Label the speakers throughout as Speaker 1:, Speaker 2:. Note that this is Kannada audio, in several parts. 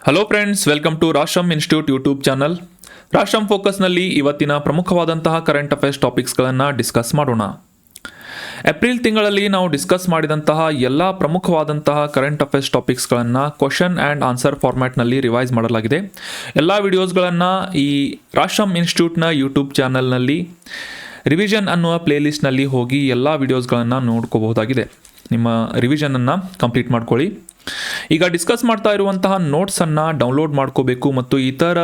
Speaker 1: Hello friends, welcome to Rashtram institute YouTube channel. Rashtram ಫೋಕಸ್ನಲ್ಲಿ ಇವತ್ತಿನ ಪ್ರಮುಖವಾದಂತಹ ಕರೆಂಟ್ ಅಫೇರ್ಸ್ ಟಾಪಿಕ್ಸ್ಗಳನ್ನು ಡಿಸ್ಕಸ್ ಮಾಡೋಣ. ಏಪ್ರಿಲ್ ತಿಂಗಳಲ್ಲಿ ನಾವು ಡಿಸ್ಕಸ್ ಮಾಡಿದಂತಹ ಎಲ್ಲ ಪ್ರಮುಖವಾದಂತಹ ಕರೆಂಟ್ ಅಫೇರ್ಸ್ ಟಾಪಿಕ್ಸ್ಗಳನ್ನು ಕ್ವಶನ್ ಆ್ಯಂಡ್ ಆನ್ಸರ್ ಫಾರ್ಮ್ಯಾಟ್ನಲ್ಲಿ ರಿವೈಸ್ ಮಾಡಲಾಗಿದೆ. ಎಲ್ಲ ವಿಡಿಯೋಸ್ಗಳನ್ನು ಈ ರಾಷ್ಟ್ರಂ ಇನ್ಸ್ಟಿಟ್ಯೂಟ್ನ ಯೂಟ್ಯೂಬ್ ಚಾನಲ್ನಲ್ಲಿ ರಿವಿಷನ್ ಅನ್ನುವ ಪ್ಲೇಲಿಸ್ಟ್ನಲ್ಲಿ ಹೋಗಿ ಎಲ್ಲ ವಿಡಿಯೋಸ್ಗಳನ್ನು ನೋಡ್ಕೋಬಹುದಾಗಿದೆ. ನಿಮ್ಮ ರಿವಿಷನನ್ನು ಕಂಪ್ಲೀಟ್ ಮಾಡ್ಕೊಳ್ಳಿ. ಈಗ ಡಿಸ್ಕಸ್ ಮಾಡ್ತಾ ಇರುವಂತಹ ನೋಟ್ಸನ್ನು ಡೌನ್ಲೋಡ್ ಮಾಡ್ಕೋಬೇಕು ಮತ್ತು ಇತರ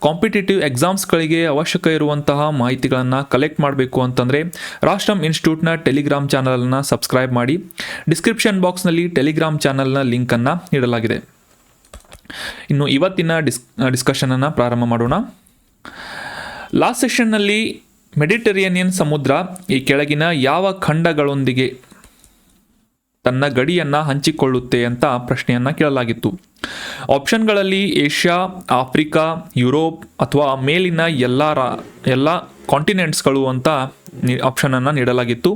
Speaker 1: ಕಾಂಪಿಟೇಟಿವ್ ಎಕ್ಸಾಮ್ಸ್ಗಳಿಗೆ ಅವಶ್ಯಕ ಇರುವಂತಹ ಮಾಹಿತಿಗಳನ್ನು ಕಲೆಕ್ಟ್ ಮಾಡಬೇಕು ಅಂತಂದರೆ ರಾಷ್ಟ್ರಂ ಇನ್ಸ್ಟಿಟ್ಯೂಟ್ನ ಟೆಲಿಗ್ರಾಮ್ ಚಾನಲನ್ನು ಸಬ್ಸ್ಕ್ರೈಬ್ ಮಾಡಿ. ಡಿಸ್ಕ್ರಿಪ್ಷನ್ ಬಾಕ್ಸ್ನಲ್ಲಿ ಟೆಲಿಗ್ರಾಮ್ ಚಾನಲ್ನ ಲಿಂಕನ್ನು ನೀಡಲಾಗಿದೆ. ಇನ್ನು ಇವತ್ತಿನ ಡಿಸ್ಕಷನನ್ನು ಪ್ರಾರಂಭ ಮಾಡೋಣ. ಲಾಸ್ಟ್ ಸೆಷನ್ನಲ್ಲಿ ಮೆಡಿಟರೇನಿಯನ್ ಸಮುದ್ರ ಈ ಕೆಳಗಿನ ಯಾವ ಖಂಡಗಳೊಂದಿಗೆ ತನ್ನ ಗಡಿಯನ್ನು ಹಂಚಿಕೊಳ್ಳುತ್ತೆ ಅಂತ ಪ್ರಶ್ನೆಯನ್ನು ಕೇಳಲಾಗಿತ್ತು. ಆಪ್ಷನ್ಗಳಲ್ಲಿ ಏಷ್ಯಾ, ಆಫ್ರಿಕಾ, ಯುರೋಪ್ ಅಥವಾ ಮೇಲಿನ ಎಲ್ಲ ಕಾಂಟಿನೆಂಟ್ಸ್ಗಳು ಅಂತ ಆಪ್ಷನನ್ನು ನೀಡಲಾಗಿತ್ತು.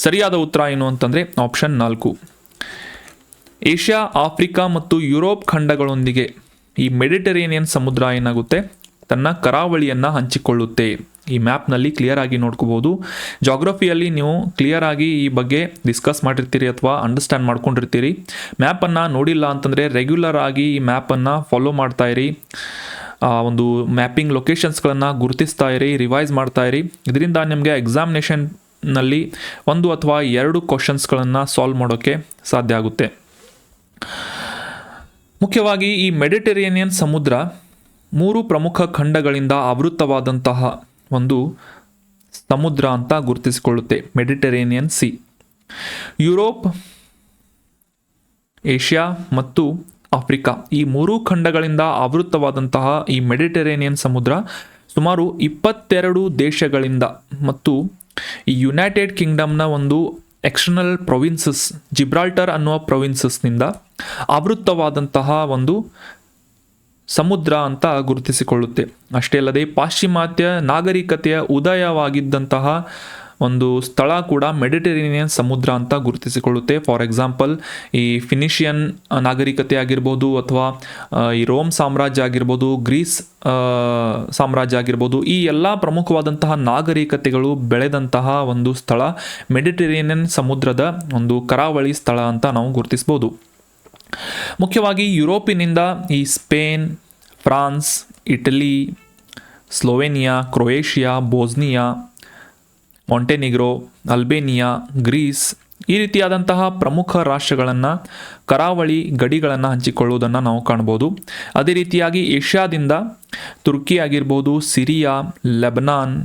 Speaker 1: ಸರಿಯಾದ ಉತ್ತರ ಏನು ಅಂತಂದರೆ ಆಪ್ಷನ್ 4. ಏಷ್ಯಾ, ಆಫ್ರಿಕಾ ಮತ್ತು ಯುರೋಪ್ ಖಂಡಗಳೊಂದಿಗೆ ಈ ಮೆಡಿಟರೇನಿಯನ್ ಸಮುದ್ರ ಏನಾಗುತ್ತೆ ತನ್ನ ಕರಾವಳಿಯನ್ನು ಹಂಚಿಕೊಳ್ಳುತ್ತೆ. ಈ ಮ್ಯಾಪ್ನಲ್ಲಿ ಕ್ಲಿಯರ್ ಆಗಿ ನೋಡ್ಕೋಬೋದು. ಜಾಗ್ರಫಿಯಲ್ಲಿ ನೀವು ಕ್ಲಿಯರ್ ಆಗಿ ಈ ಬಗ್ಗೆ ಡಿಸ್ಕಸ್ ಮಾಡಿರ್ತೀರಿ ಅಥವಾ ಅಂಡರ್ಸ್ಟ್ಯಾಂಡ್ ಮಾಡ್ಕೊಂಡಿರ್ತೀರಿ. ಮ್ಯಾಪನ್ನು ನೋಡಿಲ್ಲ ಅಂತಂದರೆ ರೆಗ್ಯುಲರ್ ಆಗಿ ಈ ಮ್ಯಾಪನ್ನು ಫಾಲೋ ಮಾಡ್ತಾ ಇರಿ. ಒಂದು ಮ್ಯಾಪಿಂಗ್ ಲೊಕೇಶನ್ಸ್ಗಳನ್ನು ಗುರುತಿಸ್ತಾ ಇರಿ, ರಿವೈಸ್ ಮಾಡ್ತಾ ಇರಿ. ಇದರಿಂದ ನಿಮಗೆ ಎಕ್ಸಾಮಿನೇಷನ್ನಲ್ಲಿ 1 ಅಥವಾ 2 ಕ್ವಶನ್ಸ್ಗಳನ್ನು ಸಾಲ್ವ್ ಮಾಡೋಕ್ಕೆ ಸಾಧ್ಯ ಆಗುತ್ತೆ. ಮುಖ್ಯವಾಗಿ ಈ ಮೆಡಿಟರೇನಿಯನ್ ಸಮುದ್ರ 3 ಪ್ರಮುಖ ಖಂಡಗಳಿಂದ ಆವೃತವಾದಂತಹ ಒಂದು ಸಮುದ್ರ ಅಂತ ಗುರುತಿಸಿಕೊಳ್ಳುತ್ತೆ. Mediterranean sea. ಯುರೋಪ್, ಏಷ್ಯಾ ಮತ್ತು ಆಫ್ರಿಕಾ ಈ 3 ಖಂಡಗಳಿಂದ ಆವೃತವಾದಂತಹ ಈ ಮೆಡಿಟರೇನಿಯನ್ ಸಮುದ್ರ ಸುಮಾರು 22 ದೇಶಗಳಿಂದ ಮತ್ತು ಈ ಯುನೈಟೆಡ್ ಕಿಂಗ್ಡಮ್ನ ಒಂದು ಎಕ್ಸ್ಟರ್ನಲ್ ಪ್ರೊವಿನ್ಸಸ್ ಜಿಬ್ರಾಲ್ಟರ್ ಅನ್ನುವ ಪ್ರೊವಿನ್ಸಸ್ನಿಂದ ಆವೃತವಾದಂತಹ ಒಂದು ಸಮುದ್ರ ಅಂತ ಗುರುತಿಸಿಕೊಳ್ಳುತ್ತೆ. ಅಷ್ಟೇ ಅಲ್ಲದೆ ಪಾಶ್ಚಿಮಾತ್ಯ ನಾಗರಿಕತೆಯ ಉದಯವಾಗಿದ್ದಂತಹ ಒಂದು ಸ್ಥಳ ಕೂಡ ಮೆಡಿಟರೇನಿಯನ್ ಸಮುದ್ರ ಅಂತ ಗುರುತಿಸಿಕೊಳ್ಳುತ್ತೆ. ಫಾರ್ ಎಕ್ಸಾಂಪಲ್ ಈ ಫಿನಿಷಿಯನ್ ನಾಗರಿಕತೆ ಆಗಿರ್ಬೋದು ಅಥವಾ ಈ ರೋಮ್ ಸಾಮ್ರಾಜ್ಯ ಆಗಿರ್ಬೋದು, ಗ್ರೀಸ್ ಸಾಮ್ರಾಜ್ಯ ಆಗಿರ್ಬೋದು, ಈ ಎಲ್ಲ ಪ್ರಮುಖವಾದಂತಹ ನಾಗರಿಕತೆಗಳು ಬೆಳೆದಂತಹ ಒಂದು ಸ್ಥಳ ಮೆಡಿಟರೇನಿಯನ್ ಸಮುದ್ರದ ಒಂದು ಕರಾವಳಿ ಸ್ಥಳ ಅಂತ ನಾವು ಗುರುತಿಸ್ಬೋದು. ಮುಖ್ಯವಾಗಿ ಯುರೋಪಿನಿಂದ ಈ Spain, France, Italy, Slovenia, Croatia, Bosnia, Montenegro, Albania, Greece ಈ ರೀತಿಯಾದಂತಹ ಪ್ರಮುಖ ರಾಷ್ಟ್ರಗಳನ್ನು ಕರಾವಳಿ ಗಡಿಗಳನ್ನು ಹಂಚಿಕೊಳ್ಳುವುದನ್ನು ನಾವು ಕಾಣ್ಬೋದು. ಅದೇ ರೀತಿಯಾಗಿ ಏಷ್ಯಾದಿಂದ ತುರ್ಕಿ ಆಗಿರ್ಬೋದು, ಸಿರಿಯಾ, ಲೆಬನಾನ್,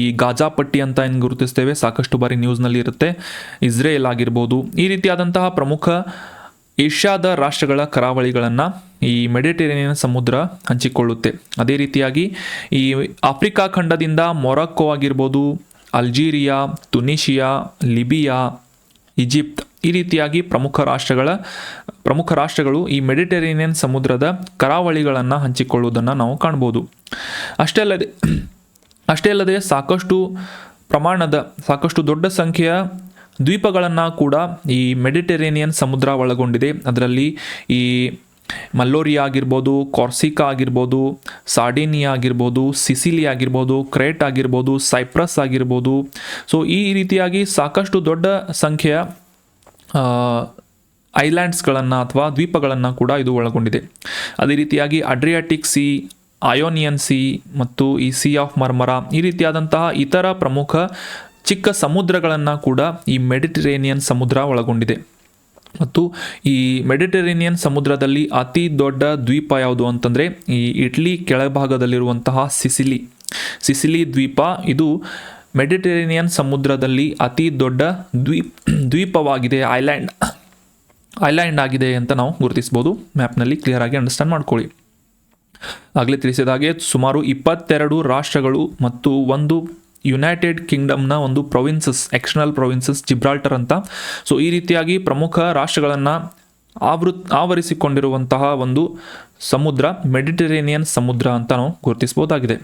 Speaker 1: ಈ ಗಾಜಾಪಟ್ಟಿ ಅಂತ ಏನು ಗುರುತಿಸ್ತೇವೆ, ಸಾಕಷ್ಟು ಬಾರಿ ನ್ಯೂಸ್ನಲ್ಲಿ ಇರುತ್ತೆ, ಇಸ್ರೇಲ್ ಆಗಿರ್ಬೋದು, ಈ ರೀತಿಯಾದಂತಹ ಪ್ರಮುಖ ಏಷ್ಯಾದ ರಾಷ್ಟ್ರಗಳ ಕರಾವಳಿಗಳನ್ನು ಈ ಮೆಡಿಟರೇನಿಯನ್ ಸಮುದ್ರ ಹಂಚಿಕೊಳ್ಳುತ್ತೆ. ಅದೇ ರೀತಿಯಾಗಿ ಈ ಆಫ್ರಿಕಾ ಖಂಡದಿಂದ ಮೊರಾಕ್ಕೋ ಆಗಿರ್ಬೋದು, ಅಲ್ಜೀರಿಯಾ, ತುನಿಷಿಯಾ, ಲಿಬಿಯಾ, ಈಜಿಪ್ಟ್ ಈ ರೀತಿಯಾಗಿ ಪ್ರಮುಖ ರಾಷ್ಟ್ರಗಳು ಈ ಮೆಡಿಟರೇನಿಯನ್ ಸಮುದ್ರದ ಕರಾವಳಿಗಳನ್ನು ಹಂಚಿಕೊಳ್ಳುವುದನ್ನು ನಾವು ಕಾಣ್ಬೋದು. ಅಷ್ಟೇ ಅಲ್ಲದೆ ಸಾಕಷ್ಟು ದೊಡ್ಡ ಸಂಖ್ಯೆಯ ದ್ವೀಪಗಳನ್ನು ಕೂಡ ಈ ಮೆಡಿಟರೇನಿಯನ್ ಸಮುದ್ರ ಒಳಗೊಂಡಿದೆ. ಅದರಲ್ಲಿ ಈ ಮಲ್ಲೋರಿಯಾ ಆಗಿರ್ಬೋದು, ಕಾರ್ಸಿಕಾ ಆಗಿರ್ಬೋದು, ಸಾರ್ಡಿನಿಯಾ ಆಗಿರ್ಬೋದು, ಸಿಸಿಲಿ ಆಗಿರ್ಬೋದು, ಕ್ರೇಟ್ ಆಗಿರ್ಬೋದು, ಸೈಪ್ರಸ್ ಆಗಿರ್ಬೋದು. ಸೊ ಈ ರೀತಿಯಾಗಿ ಸಾಕಷ್ಟು ದೊಡ್ಡ ಸಂಖ್ಯೆಯ ಐಲ್ಯಾಂಡ್ಸ್ಗಳನ್ನು ಅಥವಾ ದ್ವೀಪಗಳನ್ನು ಕೂಡ ಇದು ಒಳಗೊಂಡಿದೆ. ಅದೇ ರೀತಿಯಾಗಿ ಅಡ್ರಿಯಾಟಿಕ್ ಸಿ, ಅಯೋನಿಯನ್ ಸಿ ಮತ್ತು ಈ ಸಿ ಆಫ್ ಮರ್ಮರಾ ಈ ರೀತಿಯಾದಂತಹ ಇತರ ಪ್ರಮುಖ ಚಿಕ್ಕ ಸಮುದ್ರಗಳನ್ನು ಕೂಡ ಈ ಮೆಡಿಟರೇನಿಯನ್ ಸಮುದ್ರ ಒಳಗೊಂಡಿದೆ. ಮತ್ತು ಈ ಮೆಡಿಟರೇನಿಯನ್ ಸಮುದ್ರದಲ್ಲಿ ಅತಿ ದೊಡ್ಡ ದ್ವೀಪ ಯಾವುದು ಅಂತಂದರೆ ಈ ಇಟಲಿ ಕೆಳಭಾಗದಲ್ಲಿರುವಂತಹ ಸಿಸಿಲಿ ದ್ವೀಪ. ಇದು ಮೆಡಿಟರೇನಿಯನ್ ಸಮುದ್ರದಲ್ಲಿ ಅತಿ ದೊಡ್ಡ ದ್ವೀಪವಾಗಿದೆ, ಐಲ್ಯಾಂಡ್ ಆಗಿದೆ ಅಂತ ನಾವು ಗುರುತಿಸ್ಬೋದು. ಮ್ಯಾಪ್ನಲ್ಲಿ ಕ್ಲಿಯರ್ ಆಗಿ ಅಂಡರ್ಸ್ಟ್ಯಾಂಡ್ ಮಾಡ್ಕೊಳ್ಳಿ. ಆಗಲೇ ತಿಳಿಸಿದ ಹಾಗೆ ಸುಮಾರು 22 ರಾಷ್ಟ್ರಗಳು ಮತ್ತು ಒಂದು ಯುನೈಟೆಡ್ ಕಿಂಗ್ಡಮ್ನ ಒಂದು ಎಕ್ಸ್ಟರ್ನಲ್ ಪ್ರೊವಿನ್ಸಸ್ ಜಿಬ್ರಾಲ್ಟರ್ ಅಂತ. ಸೊ ಈ ರೀತಿಯಾಗಿ ಪ್ರಮುಖ ರಾಷ್ಟ್ರಗಳನ್ನು ಆವರಿಸಿಕೊಂಡಿರುವಂತಹ ಒಂದು ಸಮುದ್ರ ಮೆಡಿಟರೇನಿಯನ್ ಸಮುದ್ರ ಅಂತ ನಾವು ಗುರುತಿಸಬಹುದಾಗಿದೆ.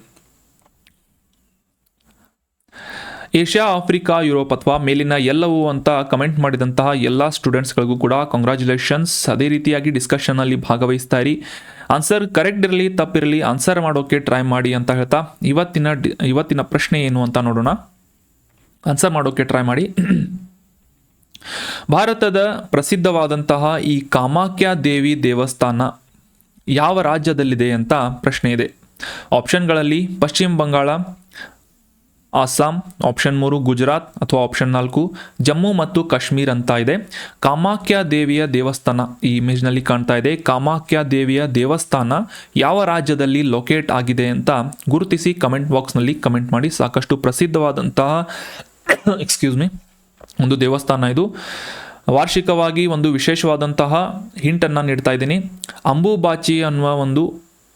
Speaker 1: ಏಷ್ಯಾ, ಆಫ್ರಿಕಾ, ಯುರೋಪ್ ಅಥವಾ ಮೇಲಿನ ಎಲ್ಲವೂ ಅಂತ ಕಮೆಂಟ್ ಮಾಡಿದಂತಹ ಎಲ್ಲ ಸ್ಟೂಡೆಂಟ್ಸ್ಗಳಿಗೂ ಕೂಡ ಕಂಗ್ರ್ಯಾಚುಲೇಷನ್ಸ್. ಅದೇ ರೀತಿಯಾಗಿ ಡಿಸ್ಕಷನಲ್ಲಿ ಭಾಗವಹಿಸ್ತಾ ಇರಿ. ಆನ್ಸರ್ ಕರೆಕ್ಟ್ ಇರಲಿ ತಪ್ಪಿರಲಿ ಆನ್ಸರ್ ಮಾಡೋಕ್ಕೆ ಟ್ರೈ ಮಾಡಿ ಅಂತ ಹೇಳ್ತಾ ಇವತ್ತಿನ ಪ್ರಶ್ನೆ ಏನು ಅಂತ ನೋಡೋಣ. ಆನ್ಸರ್ ಮಾಡೋಕ್ಕೆ ಟ್ರೈ ಮಾಡಿ. ಭಾರತದ ಪ್ರಸಿದ್ಧವಾದಂತಹ ಈ ಕಾಮಾಖ್ಯ ದೇವಿ ದೇವಸ್ಥಾನ ಯಾವ ರಾಜ್ಯದಲ್ಲಿದೆ ಅಂತ ಪ್ರಶ್ನೆ ಇದೆ. ಆಪ್ಷನ್ಗಳಲ್ಲಿ ಪಶ್ಚಿಮ ಬಂಗಾಳ, ಅಸ್ಸಾಂ, ಆಪ್ಷನ್ 3 ಗುಜರಾತ್ ಅಥವಾ ಆಪ್ಷನ್ 4 ಜಮ್ಮು ಮತ್ತು ಕಾಶ್ಮೀರ್ ಅಂತ ಇದೆ. ಕಾಮಾಖ್ಯ ದೇವಿಯ ದೇವಸ್ಥಾನ ಈ ಇಮೇಜ್ನಲ್ಲಿ ಕಾಣ್ತಾ ಇದೆ. ಕಾಮಾಖ್ಯ ದೇವಿಯ ದೇವಸ್ಥಾನ ಯಾವ ರಾಜ್ಯದಲ್ಲಿ ಲೊಕೇಟ್ ಆಗಿದೆ ಅಂತ ಗುರುತಿಸಿ ಕಮೆಂಟ್ ಬಾಕ್ಸ್ನಲ್ಲಿ ಕಮೆಂಟ್ ಮಾಡಿ. ಸಾಕಷ್ಟು ಪ್ರಸಿದ್ಧವಾದಂತಹ ಒಂದು ದೇವಸ್ಥಾನ ಇದು. ವಾರ್ಷಿಕವಾಗಿ ಒಂದು ವಿಶೇಷವಾದಂತಹ ಹಿಂಟನ್ನು ನೀಡ್ತಾ ಇದ್ದೀನಿ. ಅಂಬುಬಾಚಿ ಅನ್ನುವ ಒಂದು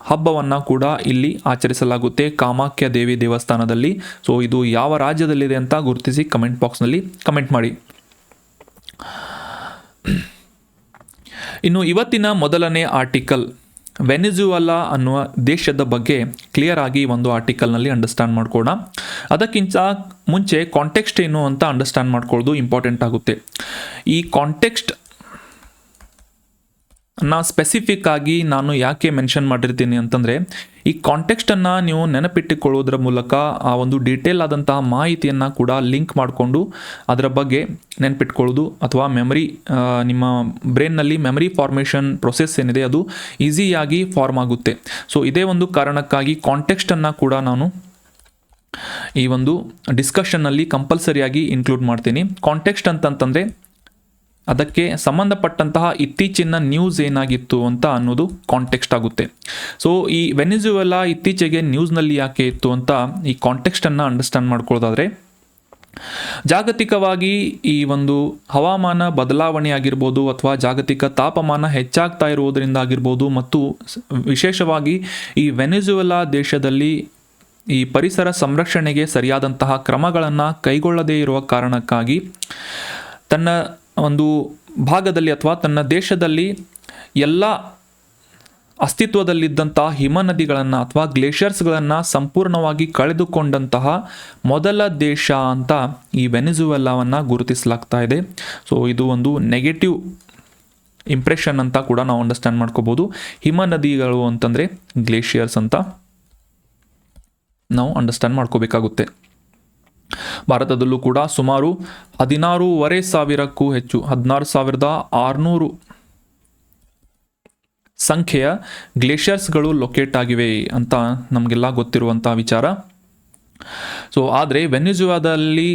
Speaker 1: ಹಬ್ಬವನ್ನು ಕೂಡ ಇಲ್ಲಿ ಆಚರಿಸಲಾಗುತ್ತೆ ಕಾಮಾಖ್ಯ ದೇವಿ ದೇವಸ್ಥಾನದಲ್ಲಿ. ಸೊ ಇದು ಯಾವ ರಾಜ್ಯದಲ್ಲಿದೆ ಅಂತ ಗುರುತಿಸಿ ಕಮೆಂಟ್ ಬಾಕ್ಸ್ನಲ್ಲಿ ಕಮೆಂಟ್ ಮಾಡಿ. ಇನ್ನು ಇವತ್ತಿನ ಮೊದಲನೇ ಆರ್ಟಿಕಲ್ ವೆನಿಜುವೆಲಾ ಅನ್ನುವ ದೇಶದ ಬಗ್ಗೆ ಕ್ಲಿಯರ್ ಆಗಿ ಒಂದು ಆರ್ಟಿಕಲ್ನಲ್ಲಿ ಅಂಡರ್ಸ್ಟ್ಯಾಂಡ್ ಮಾಡ್ಕೊಳ್ಳೋಣ. ಅದಕ್ಕಿಂತ ಮುಂಚೆ ಕಾಂಟೆಕ್ಸ್ಟ್ ಏನು ಅಂತ ಅಂಡರ್ಸ್ಟ್ಯಾಂಡ್ ಮಾಡ್ಕೊಳ್ಳೋದು ಇಂಪಾರ್ಟೆಂಟ್ ಆಗುತ್ತೆ. ಈ ಕಾಂಟೆಕ್ಸ್ಟ್ ಸ್ಪೆಸಿಫಿಕ್ ಆಗಿ ನಾನು ಯಾಕೆ ಮೆನ್ಷನ್ ಮಾಡಿರ್ತೀನಿ ಅಂತಂದರೆ, ಈ ಕಾಂಟೆಕ್ಸ್ಟನ್ನು ನೀವು ನೆನಪಿಟ್ಟುಕೊಳ್ಳೋದ್ರ ಮೂಲಕ ಆ ಒಂದು ಡೀಟೇಲ್ ಆದಂತಹ ಮಾಹಿತಿಯನ್ನು ಕೂಡ ಲಿಂಕ್ ಮಾಡಿಕೊಂಡು ಅದರ ಬಗ್ಗೆ ನೆನಪಿಟ್ಕೊಳ್ಳೋದು ಅಥವಾ ಮೆಮರಿ ನಿಮ್ಮ ಬ್ರೈನ್ನಲ್ಲಿ ಮೆಮರಿ ಫಾರ್ಮೇಷನ್ ಪ್ರೊಸೆಸ್ ಏನಿದೆ ಅದು ಈಸಿಯಾಗಿ ಫಾರ್ಮ್ ಆಗುತ್ತೆ. ಸೊ ಇದೇ ಒಂದು ಕಾರಣಕ್ಕಾಗಿ ಕಾಂಟೆಕ್ಸ್ಟನ್ನು ಕೂಡ ನಾನು ಈ ಒಂದು ಡಿಸ್ಕಷನ್ನಲ್ಲಿ ಕಂಪಲ್ಸರಿಯಾಗಿ ಇನ್ಕ್ಲೂಡ್ ಮಾಡ್ತೀನಿ. ಕಾಂಟೆಕ್ಸ್ಟ್ ಅಂತಂತಂದರೆ ಅದಕ್ಕೆ ಸಂಬಂಧಪಟ್ಟಂತಹ ಇತ್ತೀಚಿನ ನ್ಯೂಸ್ ಏನಾಗಿತ್ತು ಅಂತ ಅನ್ನೋದು ಕಾಂಟೆಕ್ಸ್ಟ್ ಆಗುತ್ತೆ. ಸೊ ಈ ವೆನಿಜುವೆಲಾ ಇತ್ತೀಚೆಗೆ ನ್ಯೂಸ್ನಲ್ಲಿ ಯಾಕೆ ಇತ್ತು ಅಂತ ಈ ಕಾಂಟೆಕ್ಸ್ಟನ್ನು ಅಂಡರ್ಸ್ಟ್ಯಾಂಡ್ ಮಾಡ್ಕೊಳ್ಳೋದಾದರೆ, ಜಾಗತಿಕವಾಗಿ ಈ ಒಂದು ಹವಾಮಾನ ಬದಲಾವಣೆ ಆಗಿರ್ಬೋದು ಅಥವಾ ಜಾಗತಿಕ ತಾಪಮಾನ ಹೆಚ್ಚಾಗ್ತಾ ಇರುವುದರಿಂದ ಆಗಿರ್ಬೋದು ಮತ್ತು ವಿಶೇಷವಾಗಿ ಈ ವೆನಿಜುವೆಲಾ ದೇಶದಲ್ಲಿ ಈ ಪರಿಸರ ಸಂರಕ್ಷಣೆಗೆ ಸರಿಯಾದಂತಹ ಕ್ರಮಗಳನ್ನು ಕೈಗೊಳ್ಳದೇ ಇರುವ ಕಾರಣಕ್ಕಾಗಿ ತನ್ನ ಒಂದು ಭಾಗದಲ್ಲಿ ಅಥವಾ ತನ್ನ ದೇಶದಲ್ಲಿ ಎಲ್ಲ ಅಸ್ತಿತ್ವದಲ್ಲಿದ್ದಂತಹ ಹಿಮನದಿಗಳನ್ನು ಅಥವಾ ಗ್ಲೇಷಿಯರ್ಸ್ಗಳನ್ನು ಸಂಪೂರ್ಣವಾಗಿ ಕಳೆದುಕೊಂಡಂತಹ ಮೊದಲ ದೇಶ ಅಂತ ಈ ವೆನಿಜುವೆಲಾವನ್ನು ಗುರುತಿಸಲಾಗ್ತಾ ಇದೆ. ಸೊ ಇದು ಒಂದು ನೆಗೆಟಿವ್ ಇಂಪ್ರೆಷನ್ ಅಂತ ಕೂಡ ನಾವು ಅಂಡರ್ಸ್ಟ್ಯಾಂಡ್ ಮಾಡ್ಕೋಬೋದು. ಹಿಮನದಿಗಳು ಅಂತಂದರೆ ಗ್ಲೇಷಿಯರ್ಸ್ ಅಂತ ನಾವು ಅಂಡರ್ಸ್ಟ್ಯಾಂಡ್ ಮಾಡ್ಕೋಬೇಕಾಗುತ್ತೆ. ಭಾರತದಲ್ಲೂ ಕೂಡ ಸುಮಾರು 16,500ಕ್ಕೂ ಹೆಚ್ಚು 16,600 ಸಂಖ್ಯೆಯ ಗ್ಲೇಷಿಯರ್ಸ್ಗಳು ಲೊಕೇಟ್ ಆಗಿವೆ ಅಂತ ನಮಗೆಲ್ಲ ಗೊತ್ತಿರುವಂಥ ವಿಚಾರ. ಸೊ ಆದರೆ ವೆನಿಜುವೆಲಾದಲ್ಲಿ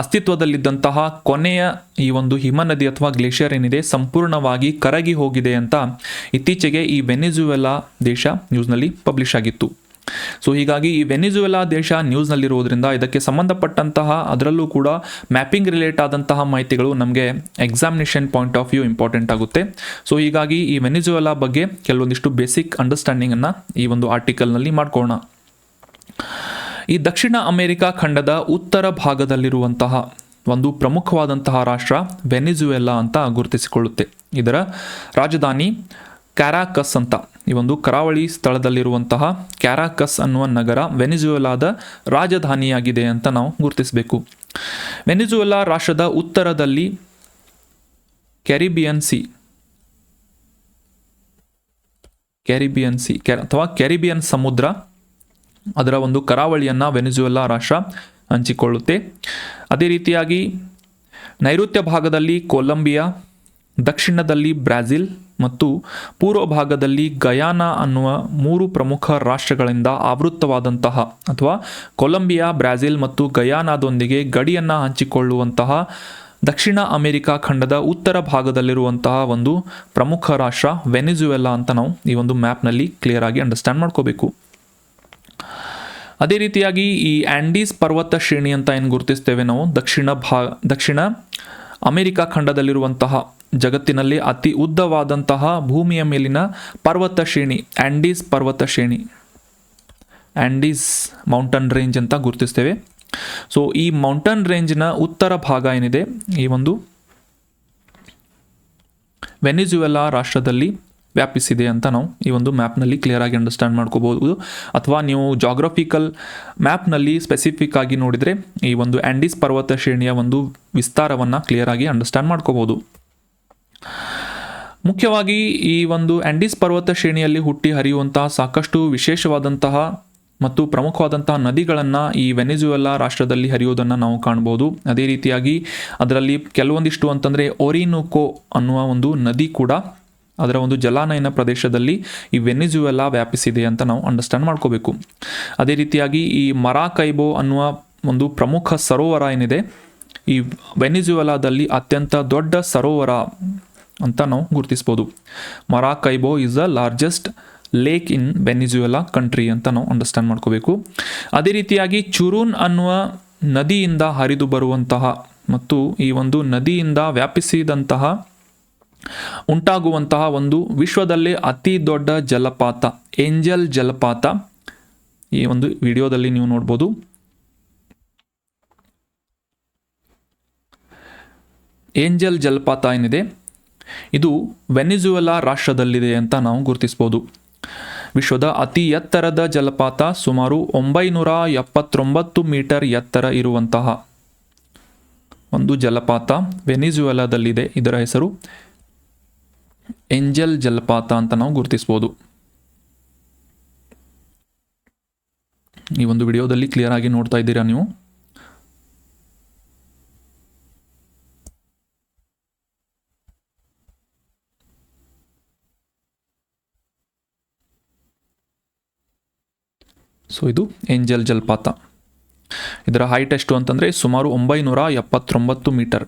Speaker 1: ಅಸ್ತಿತ್ವದಲ್ಲಿದ್ದಂತಹ ಕೊನೆಯ ಈ ಒಂದು ಹಿಮನದಿ ಅಥವಾ ಗ್ಲೇಷಿಯರ್ ಏನಿದೆ ಸಂಪೂರ್ಣವಾಗಿ ಕರಗಿ ಹೋಗಿದೆ ಅಂತ ಇತ್ತೀಚೆಗೆ ಈ ವೆನಿಜುವೆಲಾ ದೇಶ ನ್ಯೂಸ್ನಲ್ಲಿ ಪಬ್ಲಿಷ್ ಆಗಿತ್ತು. ಸೊ ಹೀಗಾಗಿ ಈ ವೆನಿಜುವೆಲಾ ದೇಶ ನ್ಯೂಸ್ನಲ್ಲಿರುವುದರಿಂದ ಇದಕ್ಕೆ ಸಂಬಂಧಪಟ್ಟಂತಹ ಅದರಲ್ಲೂ ಕೂಡ ಮ್ಯಾಪಿಂಗ್ ರಿಲೇಟ್ ಆದಂತಹ ಮಾಹಿತಿಗಳು ನಮಗೆ examination point of view important ಆಗುತ್ತೆ. ಸೊ ಹೀಗಾಗಿ ಈ ವೆನಿಜುವೆಲಾ ಬಗ್ಗೆ ಕೆಲವೊಂದಿಷ್ಟು ಬೇಸಿಕ್ ಅಂಡರ್ಸ್ಟ್ಯಾಂಡಿಂಗನ್ನು ಈ ಒಂದು ಆರ್ಟಿಕಲ್ನಲ್ಲಿ ಮಾಡ್ಕೊಳ್ಳೋಣ. ಈ ದಕ್ಷಿಣ ಅಮೆರಿಕಾ ಖಂಡದ ಉತ್ತರ ಭಾಗದಲ್ಲಿರುವಂತಹ ಒಂದು ಪ್ರಮುಖವಾದಂತಹ ರಾಷ್ಟ್ರ ವೆನಿಜುವೆಲಾ ಅಂತ ಗುರುತಿಸಿಕೊಳ್ಳುತ್ತೆ. ಇದರ ರಾಜಧಾನಿ ಕ್ಯಾರಾಕಸ್ ಅಂತ. ಈ ಒಂದು ಕರಾವಳಿ ಸ್ಥಳದಲ್ಲಿರುವಂತಹ ಕ್ಯಾರಾಕಸ್ ಅನ್ನುವ ನಗರ ವೆನಿಜುವೆಲಾದ ರಾಜಧಾನಿಯಾಗಿದೆ ಅಂತ ನಾವು ಗುರುತಿಸಬೇಕು. ವೆನಿಜುವೆಲಾ ರಾಷ್ಟ್ರದ ಉತ್ತರದಲ್ಲಿ ಕ್ಯಾರಿಬಿಯನ್ ಸಿ ಅಥವಾ ಕ್ಯಾರಿಬಿಯನ್ ಸಮುದ್ರ ಅದರ ಒಂದು ಕರಾವಳಿಯನ್ನು ವೆನಿಜುವೆಲಾ ರಾಷ್ಟ್ರ ಹಂಚಿಕೊಳ್ಳುತ್ತೆ. ಅದೇ ರೀತಿಯಾಗಿ ನೈಋತ್ಯ ಭಾಗದಲ್ಲಿ ಕೊಲಂಬಿಯಾ, ದಕ್ಷಿಣದಲ್ಲಿ ಬ್ರೆಜಿಲ್ ಮತ್ತು ಪೂರ್ವ ಭಾಗದಲ್ಲಿ ಗಯಾನಾ ಅನ್ನುವ 3 ಪ್ರಮುಖ ರಾಷ್ಟ್ರಗಳಿಂದ ಆವೃತ್ತವಾದಂತಹ ಅಥವಾ ಕೊಲಂಬಿಯಾ, ಬ್ರೆಜಿಲ್ ಮತ್ತು ಗಯಾನಾದೊಂದಿಗೆ ಗಡಿಯನ್ನು ಹಂಚಿಕೊಳ್ಳುವಂತಹ ದಕ್ಷಿಣ ಅಮೆರಿಕಾ ಖಂಡದ ಉತ್ತರ ಭಾಗದಲ್ಲಿರುವಂತಹ ಒಂದು ಪ್ರಮುಖ ರಾಷ್ಟ್ರ ವೆನಿಜುವೆಲಾ ಅಂತ ನಾವು ಈ ಒಂದು ಮ್ಯಾಪ್ನಲ್ಲಿ ಕ್ಲಿಯರ್ ಆಗಿ ಅಂಡರ್ಸ್ಟ್ಯಾಂಡ್ ಮಾಡ್ಕೋಬೇಕು. ಅದೇ ರೀತಿಯಾಗಿ ಈ ಆಂಡೀಸ್ ಪರ್ವತ ಶ್ರೇಣಿ ಅಂತ ಏನು ಗುರುತಿಸ್ತೇವೆ ನಾವು ದಕ್ಷಿಣ ಅಮೆರಿಕಾ ಖಂಡದಲ್ಲಿರುವಂತಹ ಜಗತ್ತಿನಲ್ಲಿ ಅತಿ ಉದ್ದವಾದಂತಹ ಭೂಮಿಯ ಮೇಲಿನ ಪರ್ವತ ಶ್ರೇಣಿ ಆಂಡೀಸ್ ಮೌಂಟನ್ ರೇಂಜ್ ಅಂತ ಗುರುತಿಸ್ತೇವೆ. ಸೊ ಈ ಮೌಂಟನ್ ರೇಂಜ್ನ ಉತ್ತರ ಭಾಗ ಏನಿದೆ ಈ ಒಂದು ವೆನಿಜುವೆಲಾ ರಾಷ್ಟ್ರದಲ್ಲಿ ವ್ಯಾಪಿಸಿದೆ ಅಂತ ನಾವು ಈ ಒಂದು ಮ್ಯಾಪ್ನಲ್ಲಿ ಕ್ಲಿಯರ್ ಆಗಿ ಅಂಡರ್ಸ್ಟ್ಯಾಂಡ್ ಮಾಡ್ಕೋಬಹುದು. ಅಥವಾ ನೀವು ಜಾಗ್ರಫಿಕಲ್ ಮ್ಯಾಪ್ನಲ್ಲಿ ಸ್ಪೆಸಿಫಿಕ್ ಆಗಿ ನೋಡಿದರೆ ಈ ಒಂದು ಆ್ಯಂಡೀಸ್ ಪರ್ವತ ಶ್ರೇಣಿಯ ಒಂದು ವಿಸ್ತಾರವನ್ನು ಕ್ಲಿಯರ್ ಆಗಿ ಅಂಡರ್ಸ್ಟ್ಯಾಂಡ್ ಮಾಡ್ಕೋಬಹುದು. ಮುಖ್ಯವಾಗಿ ಈ ಒಂದು ಆ್ಯಂಡೀಸ್ ಪರ್ವತ ಶ್ರೇಣಿಯಲ್ಲಿ ಹುಟ್ಟಿ ಹರಿಯುವಂತಹ ಸಾಕಷ್ಟು ವಿಶೇಷವಾದಂತಹ ಮತ್ತು ಪ್ರಮುಖವಾದಂತಹ ನದಿಗಳನ್ನು ಈ ವೆನೆಜುವೆಲಾ ರಾಷ್ಟ್ರದಲ್ಲಿ ಹರಿಯೋದನ್ನು ನಾವು ಕಾಣ್ಬೋದು. ಅದೇ ರೀತಿಯಾಗಿ ಅದರಲ್ಲಿ ಕೆಲವೊಂದಿಷ್ಟು ಅಂತಂದರೆ ಒರಿನೋಕೋ ಅನ್ನುವ ಒಂದು ನದಿ ಕೂಡ ಅದರ ಒಂದು ಜಲಾನಯನ ಪ್ರದೇಶದಲ್ಲಿ ಈ ವೆನೆಜುವೆಲಾ ವ್ಯಾಪಿಸಿದೆ ಅಂತ ನಾವು ಅಂಡರ್ಸ್ಟ್ಯಾಂಡ್ ಮಾಡ್ಕೋಬೇಕು. ಅದೇ ರೀತಿಯಾಗಿ ಈ ಮರಾಕೈಬೋ ಅನ್ನುವ ಒಂದು ಪ್ರಮುಖ ಸರೋವರ ಏನಿದೆ ಈ ವೆನೆಜುವೆಲಾದಲ್ಲಿ ಅತ್ಯಂತ ದೊಡ್ಡ ಸರೋವರ ಅಂತ ನಾವು ಗುರುತಿಸ್ಬೋದು. Maracaibo is the largest lake in Venezuela country ಅಂತ ನಾವು ಅಂಡರ್ಸ್ಟ್ಯಾಂಡ್ ಮಾಡ್ಕೋಬೇಕು. ಅದೇ ರೀತಿಯಾಗಿ ಚುರೂನ್ ಅನ್ನುವ ನದಿಯಿಂದ ಹರಿದು ಬರುವಂತಹ ಮತ್ತು ಈ ಒಂದು ನದಿಯಿಂದ ವ್ಯಾಪಿಸಿದಂತಹ ಉಂಟಾಗುವಂತಹ ಒಂದು ವಿಶ್ವದಲ್ಲೇ ಅತಿ ದೊಡ್ಡ ಜಲಪಾತ ಏಂಜಲ್ ಜಲಪಾತ ಈ ಒಂದು ವಿಡಿಯೋದಲ್ಲಿ ನೀವು ನೋಡ್ಬೋದು. ಏಂಜಲ್ ಜಲಪಾತ ಏನಿದೆ ಇದು ವೆನೆಜುವೆಲಾ ರಾಷ್ಟ್ರದಲ್ಲಿದೆ ಅಂತ ನಾವು ಗುರುತಿಸ್ಬೋದು. ವಿಶ್ವದ ಅತಿ ಎತ್ತರದ ಜಲಪಾತ ಸುಮಾರು 979 ಮೀಟರ್ ಎತ್ತರ ಇರುವಂತಹ ಒಂದು ಜಲಪಾತ ವೆನೆಜುವೆಲಾದಲ್ಲಿದೆ. ಇದರ ಹೆಸರು ಏಂಜಲ್ ಜಲಪಾತ ಅಂತ ನಾವು ಗುರುತಿಸ್ಬೋದು. ಈ ಒಂದು ವಿಡಿಯೋದಲ್ಲಿ ಕ್ಲಿಯರ್ ಆಗಿ ನೋಡ್ತಾ ಇದ್ದೀರಾ ನೀವು. ಸೊ ಇದು ಏಂಜಲ್ ಜಲಪಾತ. ಇದರ ಹೈಟ್ ಎಷ್ಟು ಅಂತಂದರೆ ಸುಮಾರು 979 ಮೀಟರ್.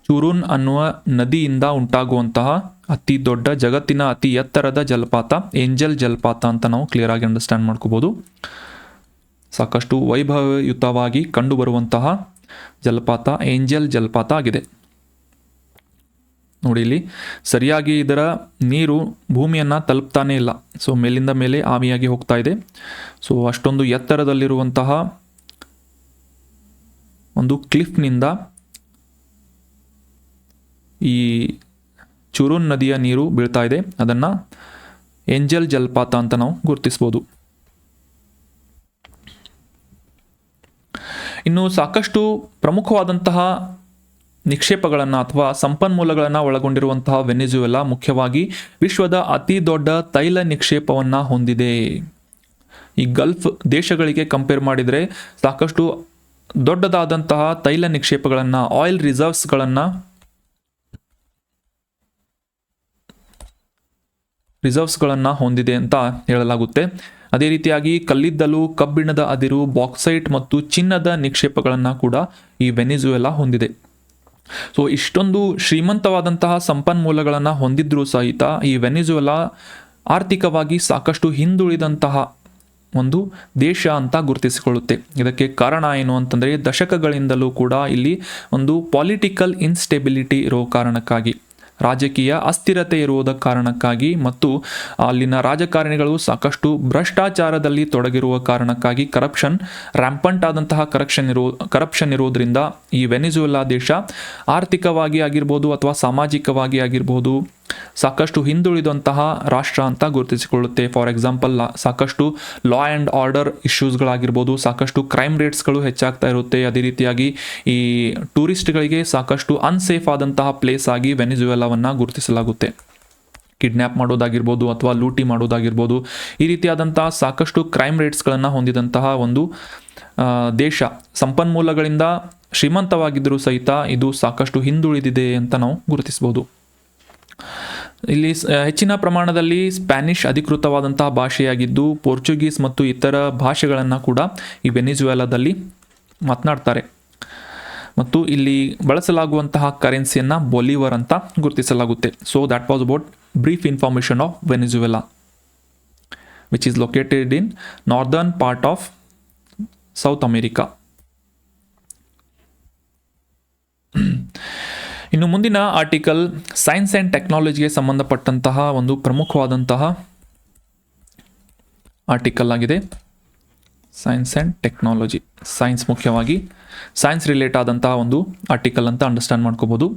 Speaker 1: ಚುರೂನ್ ಅನ್ನುವ ನದಿಯಿಂದ ಉಂಟಾಗುವಂತಹ ಅತಿ ದೊಡ್ಡ ಜಗತ್ತಿನ ಅತಿ ಎತ್ತರದ ಜಲಪಾತ ಏಂಜಲ್ ಜಲಪಾತ ಅಂತ ನಾವು ಕ್ಲಿಯರ್ ಆಗಿ ಅಂಡರ್ಸ್ಟ್ಯಾಂಡ್ ಮಾಡ್ಕೋಬೋದು. ಸಾಕಷ್ಟು ವೈಭವಯುತವಾಗಿ ಕಂಡುಬರುವಂತಹ ಜಲಪಾತ ಏಂಜಲ್ ಜಲಪಾತ ಆಗಿದೆ. ನೋಡಿ ಇಲ್ಲಿ ಸರಿಯಾಗಿ ಇದರ ನೀರು ಭೂಮಿಯನ್ನು ತಲುಪ್ತಾನೇ ಇಲ್ಲ. ಸೊ ಮೇಲಿಂದ ಮೇಲೆ ಆವಿಯಾಗಿ ಹೋಗ್ತಾ ಇದೆ. ಸೊ ಅಷ್ಟೊಂದು ಎತ್ತರದಲ್ಲಿರುವಂತಹ ಒಂದು ಕ್ಲಿಫ್ನಿಂದ ಈ ಚುರೂನ್ ನದಿಯ ನೀರು ಬೀಳ್ತಾ ಇದೆ. ಅದನ್ನು ಏಂಜಲ್ ಜಲಪಾತ ಅಂತ ನಾವು ಗುರುತಿಸ್ಬೋದು. ಇನ್ನು ಸಾಕಷ್ಟು ಪ್ರಮುಖವಾದಂತಹ ನಿಕ್ಷೇಪಗಳನ್ನು ಅಥವಾ ಸಂಪನ್ಮೂಲಗಳನ್ನು ಒಳಗೊಂಡಿರುವಂತಹ ವೆನೆಜುವೆಲಾ ಮುಖ್ಯವಾಗಿ ವಿಶ್ವದ ಅತಿ ದೊಡ್ಡ ತೈಲ ನಿಕ್ಷೇಪವನ್ನು ಹೊಂದಿದೆ. ಈ ಗಲ್ಫ್ ದೇಶಗಳಿಗೆ ಕಂಪೇರ್ ಮಾಡಿದರೆ ಸಾಕಷ್ಟು ದೊಡ್ಡದಾದಂತಹ ತೈಲ ನಿಕ್ಷೇಪಗಳನ್ನು ಆಯಿಲ್ ರಿಸರ್ವ್ಸ್ಗಳನ್ನು ಹೊಂದಿದೆ ಅಂತ ಹೇಳಲಾಗುತ್ತೆ. ಅದೇ ರೀತಿಯಾಗಿ ಕಲ್ಲಿದ್ದಲು, ಕಬ್ಬಿಣದ ಅದಿರು, ಬಾಕ್ಸೈಟ್ ಮತ್ತು ಚಿನ್ನದ ನಿಕ್ಷೇಪಗಳನ್ನು ಕೂಡ ಈ ವೆನೆಜುವೆಲಾ ಹೊಂದಿದೆ. ಸೊ ಇಷ್ಟೊಂದು ಶ್ರೀಮಂತವಾದಂತಹ ಸಂಪನ್ಮೂಲಗಳನ್ನು ಹೊಂದಿದ್ರೂ ಸಹಿತ ಈ ವೆನೆಜುವೆಲಾ ಆರ್ಥಿಕವಾಗಿ ಸಾಕಷ್ಟು ಹಿಂದುಳಿದಂತಹ ಒಂದು ದೇಶ ಅಂತ ಗುರುತಿಸಿಕೊಳ್ಳುತ್ತೆ. ಇದಕ್ಕೆ ಕಾರಣ ಏನು ಅಂತಂದರೆ ದಶಕಗಳಿಂದಲೂ ಕೂಡ ಇಲ್ಲಿ ಒಂದು ಪೊಲಿಟಿಕಲ್ ಇನ್ಸ್ಟೆಬಿಲಿಟಿ ಇರೋ ಕಾರಣಕ್ಕಾಗಿ, ರಾಜಕೀಯ ಅಸ್ಥಿರತೆ ಇರುವುದ ಕಾರಣಕ್ಕಾಗಿ ಮತ್ತು ಅಲ್ಲಿನ ರಾಜಕಾರಣಿಗಳು ಸಾಕಷ್ಟು ಭ್ರಷ್ಟಾಚಾರದಲ್ಲಿ ತೊಡಗಿರುವ ಕಾರಣಕ್ಕಾಗಿ ರ್ಯಾಂಪಂಟ್ ಆದಂತಹ ಕರಪ್ಷನ್ ಇರುವುದರಿಂದ ಈ ವೆನೆಜುವೆಲಾ ದೇಶ ಆರ್ಥಿಕವಾಗಿ ಆಗಿರ್ಬೋದು ಅಥವಾ ಸಾಮಾಜಿಕವಾಗಿ ಆಗಿರ್ಬೋದು ಸಾಕಷ್ಟು ಹಿಂದುಳಿದಂತಹ ರಾಷ್ಟ್ರ ಅಂತ ಗುರುತಿಸಿಕೊಳ್ಳುತ್ತೆ. ಫಾರ್ ಎಕ್ಸಾಂಪಲ್ ಸಾಕಷ್ಟು ಲಾ ಆ್ಯಂಡ್ ಆರ್ಡರ್ ಇಶ್ಯೂಸ್ಗಳಾಗಿರ್ಬೋದು, ಸಾಕಷ್ಟು ಕ್ರೈಮ್ ರೇಟ್ಸ್ಗಳು ಹೆಚ್ಚಾಗ್ತಾ ಇರುತ್ತೆ. ಅದೇ ರೀತಿಯಾಗಿ ಈ ಟೂರಿಸ್ಟ್ಗಳಿಗೆ ಸಾಕಷ್ಟು ಅನ್ಸೇಫ್ ಆದಂತಹ ಪ್ಲೇಸ್ ಆಗಿ ವೆನೆಜುವೆಲಾವನ್ನು ಗುರುತಿಸಲಾಗುತ್ತೆ. ಕಿಡ್ನ್ಯಾಪ್ ಮಾಡೋದಾಗಿರ್ಬೋದು ಅಥವಾ ಲೂಟಿ ಮಾಡೋದಾಗಿರ್ಬೋದು, ಈ ರೀತಿಯಾದಂತಹ ಸಾಕಷ್ಟು ಕ್ರೈಮ್ ರೇಟ್ಸ್ಗಳನ್ನು ಹೊಂದಿದಂತಹ ಒಂದು ದೇಶ. ಸಂಪನ್ಮೂಲಗಳಿಂದ ಶ್ರೀಮಂತವಾಗಿದ್ದರೂ ಸಹಿತ ಇದು ಸಾಕಷ್ಟು ಹಿಂದುಳಿದಿದೆ ಅಂತ ನಾವು ಗುರುತಿಸ್ಬೋದು. ಇಲ್ಲಿ ಹೆಚ್ಚಿನ ಪ್ರಮಾಣದಲ್ಲಿ ಸ್ಪ್ಯಾನಿಷ್ ಅಧಿಕೃತವಾದಂತಹ ಭಾಷೆಯಾಗಿದ್ದು ಪೋರ್ಚುಗೀಸ್ ಮತ್ತು ಇತರ ಭಾಷೆಗಳನ್ನು ಕೂಡ ಈ ವೆನೆಜುವೆಲಾದಲ್ಲಿ ಮಾತನಾಡ್ತಾರೆ. ಮತ್ತು ಇಲ್ಲಿ ಬಳಸಲಾಗುವಂತಹ ಕರೆನ್ಸಿಯನ್ನು ಬೊಲಿವರ್ ಅಂತ ಗುರುತಿಸಲಾಗುತ್ತೆ. So that was about brief information of Venezuela which is located in northern part of South America. ಇನ್ನು ಮುಂದಿನ ಆರ್ಟಿಕಲ್ ಸೈನ್ಸ್ ಆ್ಯಂಡ್ ಟೆಕ್ನಾಲಜಿಗೆ ಸಂಬಂಧಪಟ್ಟಂತಹ ಒಂದು ಪ್ರಮುಖವಾದಂತಹ ಆರ್ಟಿಕಲ್ ಆಗಿದೆ. ಸೈನ್ಸ್ ಆ್ಯಂಡ್ ಟೆಕ್ನಾಲಜಿ, ಸೈನ್ಸ್ ಮುಖ್ಯವಾಗಿ ಸೈನ್ಸ್ ರಿಲೇಟ್ ಆದಂತಹ ಒಂದು ಆರ್ಟಿಕಲ್ ಅಂತ ಅಂಡರ್ಸ್ಟ್ಯಾಂಡ್ ಮಾಡ್ಕೋಬೋದು.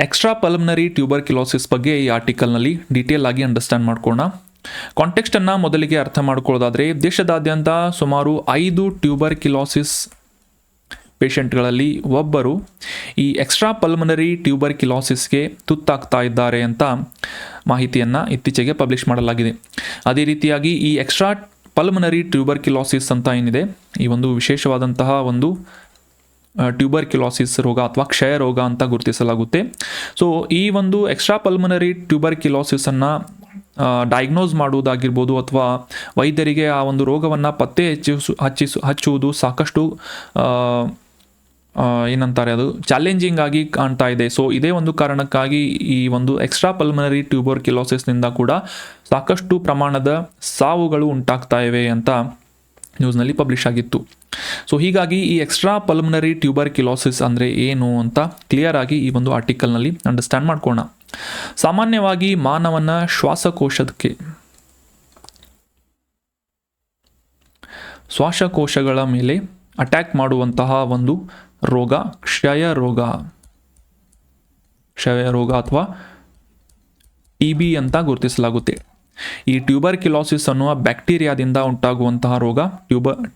Speaker 1: ಎಕ್ಸ್ಟ್ರಾ ಪಲ್ಮನರಿ ಟ್ಯೂಬರ್ಕ್ಯುಲೋಸಿಸ್ ಬಗ್ಗೆ ಈ ಆರ್ಟಿಕಲ್ನಲ್ಲಿ ಡೀಟೇಲ್ ಆಗಿ ಅಂಡರ್ಸ್ಟ್ಯಾಂಡ್ ಮಾಡ್ಕೊಳ್ಳೋಣ. ಕಾಂಟೆಕ್ಸ್ಟನ್ನು ಮೊದಲಿಗೆ ಅರ್ಥ ಮಾಡ್ಕೊಳ್ಳೋದಾದರೆ, ದೇಶದಾದ್ಯಂತ ಸುಮಾರು 5 ಟ್ಯೂಬರ್ಕ್ಯುಲೋಸಿಸ್ ಪೇಷಂಟ್ಗಳಲ್ಲಿ ಒಬ್ಬರು ಈ ಎಕ್ಸ್ಟ್ರಾ ಪಲ್ಮನರಿ ಟ್ಯೂಬರ್ಕ್ಯುಲೋಸಿಸ್ಗೆ ತುತ್ತಾಗ್ತಾ ಇದ್ದಾರೆ ಅಂತ ಮಾಹಿತಿಯನ್ನು ಇತ್ತೀಚೆಗೆ ಪಬ್ಲಿಷ್ ಮಾಡಲಾಗಿದೆ. ಅದೇ ರೀತಿಯಾಗಿ ಈ ಎಕ್ಸ್ಟ್ರಾ ಪಲ್ಮನರಿ ಟ್ಯೂಬರ್ಕ್ಯುಲೋಸಿಸ್ ಅಂತ ಏನಿದೆ, ಈ ಒಂದು ವಿಶೇಷವಾದಂತಹ ಒಂದು ಟ್ಯೂಬರ್ಕ್ಯುಲೋಸಿಸ್ ರೋಗ ಅಥವಾ ಕ್ಷಯ ರೋಗ ಅಂತ ಗುರುತಿಸಲಾಗುತ್ತೆ. ಸೊ ಈ ಒಂದು ಎಕ್ಸ್ಟ್ರಾ ಪಲ್ಮನರಿ ಟ್ಯೂಬರ್ಕ್ಯುಲೋಸಿಸನ್ನು ಡಯಾಗ್ನೋಸ್ ಮಾಡುವುದಾಗಿರ್ಬೋದು ಅಥವಾ ವೈದ್ಯರಿಗೆ ಆ ಒಂದು ರೋಗವನ್ನು ಪತ್ತೆ ಹಚ್ಚುವುದು ಸಾಕಷ್ಟು ಏನಂತಾರೆ, ಅದು ಚಾಲೆಂಜಿಂಗ್ ಆಗಿ ಕಾಣ್ತಾ ಇದೆ. ಸೊ ಇದೇ ಒಂದು ಕಾರಣಕ್ಕಾಗಿ ಈ ಒಂದು ಎಕ್ಸ್ಟ್ರಾ ಪಲ್ಮನರಿ ಟ್ಯೂಬರ್ಕ್ಯುಲೋಸಿಸ್ನಿಂದ ಕೂಡ ಸಾಕಷ್ಟು ಪ್ರಮಾಣದ ಸಾವುಗಳು ಉಂಟಾಗ್ತಾ ಇವೆ ಅಂತ ನ್ಯೂಸ್ನಲ್ಲಿ ಪಬ್ಲಿಷ್ ಆಗಿತ್ತು. ಸೊ ಹೀಗಾಗಿ ಈ ಎಕ್ಸ್ಟ್ರಾ ಪಲ್ಮನರಿ ಟ್ಯೂಬರ್ಕ್ಯುಲೋಸಿಸ್ ಅಂದರೆ ಏನು ಅಂತ ಕ್ಲಿಯರ್ ಆಗಿ ಈ ಒಂದು ಆರ್ಟಿಕಲ್ನಲ್ಲಿ ಅಂಡರ್ಸ್ಟ್ಯಾಂಡ್ ಮಾಡ್ಕೋಣ. ಸಾಮಾನ್ಯವಾಗಿ ಮಾನವನ ಶ್ವಾಸಕೋಶಗಳ ಮೇಲೆ ಅಟ್ಯಾಕ್ ಮಾಡುವಂತಹ ಒಂದು ರೋಗ ಕ್ಷಯ ರೋಗ ಅಥವಾ TB ಅಂತ ಗುರುತಿಸಲಾಗುತ್ತೆ. ಈ ಟ್ಯೂಬರ್ಕ್ಯುಲೋಸಿಸ್ ಅನ್ನುವ ಬ್ಯಾಕ್ಟೀರಿಯಾದಿಂದ ಉಂಟಾಗುವಂತಹ ರೋಗ